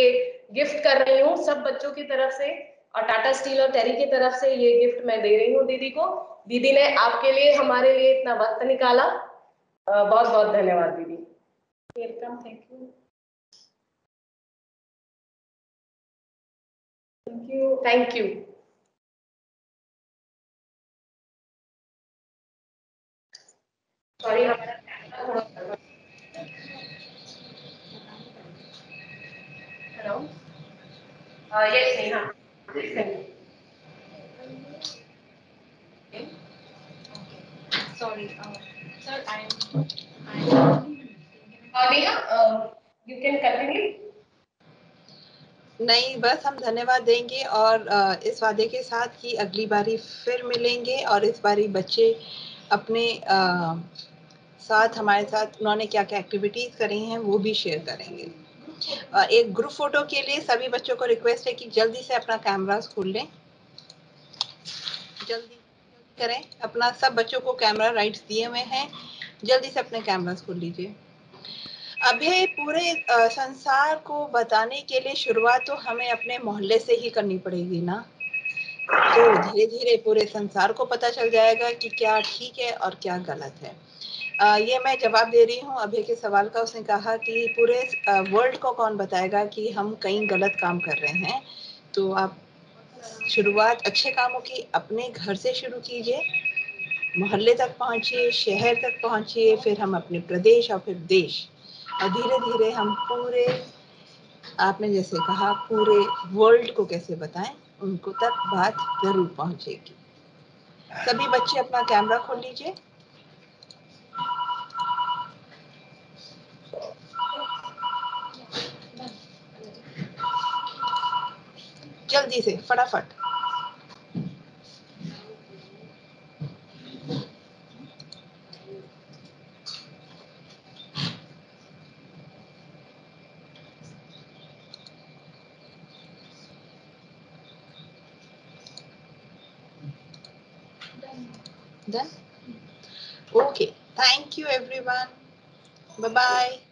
गिफ्ट कर रही हूँ, सब बच्चों की तरफ से, और टाटा स्टील और टेरी की तरफ से ये गिफ्ट मैं दे रही हूँ दीदी को। दीदी ने आपके लिए, हमारे लिए इतना वक्त निकाला। बहुत बहुत धन्यवाद दीदी। Welcome. Thank you. Thank you. Thank you. Sorry, hello. Yes Neha. Sorry, sir, Neha, you can continue. नहीं, बस हम धन्यवाद देंगे और इस वादे के साथ कि अगली बारी फिर मिलेंगे, और इस बारी बच्चे अपने साथ, हमारे साथ उन्होंने क्या क्या एक्टिविटीज करी हैं वो भी शेयर करेंगे। एक ग्रुप फोटो के लिए सभी बच्चों को रिक्वेस्ट है कि जल्दी से अपना कैमरास खोल लें, जल्दी करें। अपना, सब बच्चों को कैमरा राइट्स दिए हुए हैं, जल्दी से अपने कैमरास खोल लीजिए। अभी पूरे संसार को बताने के लिए शुरुआत तो हमें अपने मोहल्ले से ही करनी पड़ेगी ना, तो धीरे धीरे पूरे संसार को पता चल जाएगा कि क्या ठीक है और क्या गलत है। ये मैं जवाब दे रही हूँ अभय के सवाल का। उसने कहा कि पूरे वर्ल्ड को कौन बताएगा कि हम कहीं गलत काम कर रहे हैं। तो आप शुरुआत अच्छे कामों की अपने घर से शुरू कीजिए, मोहल्ले तक पहुंचिए, शहर तक पहुंचिए, फिर हम अपने प्रदेश और फिर देश, और धीरे धीरे हम पूरे, आपने जैसे कहा, पूरे वर्ल्ड को कैसे बताएं, उनको तक बात जरूर पहुंचेगी। सभी बच्चे अपना कैमरा खोल लीजिए। जल्दी से, फटाफट। Done? Okay. Thank you, everyone. Bye-bye.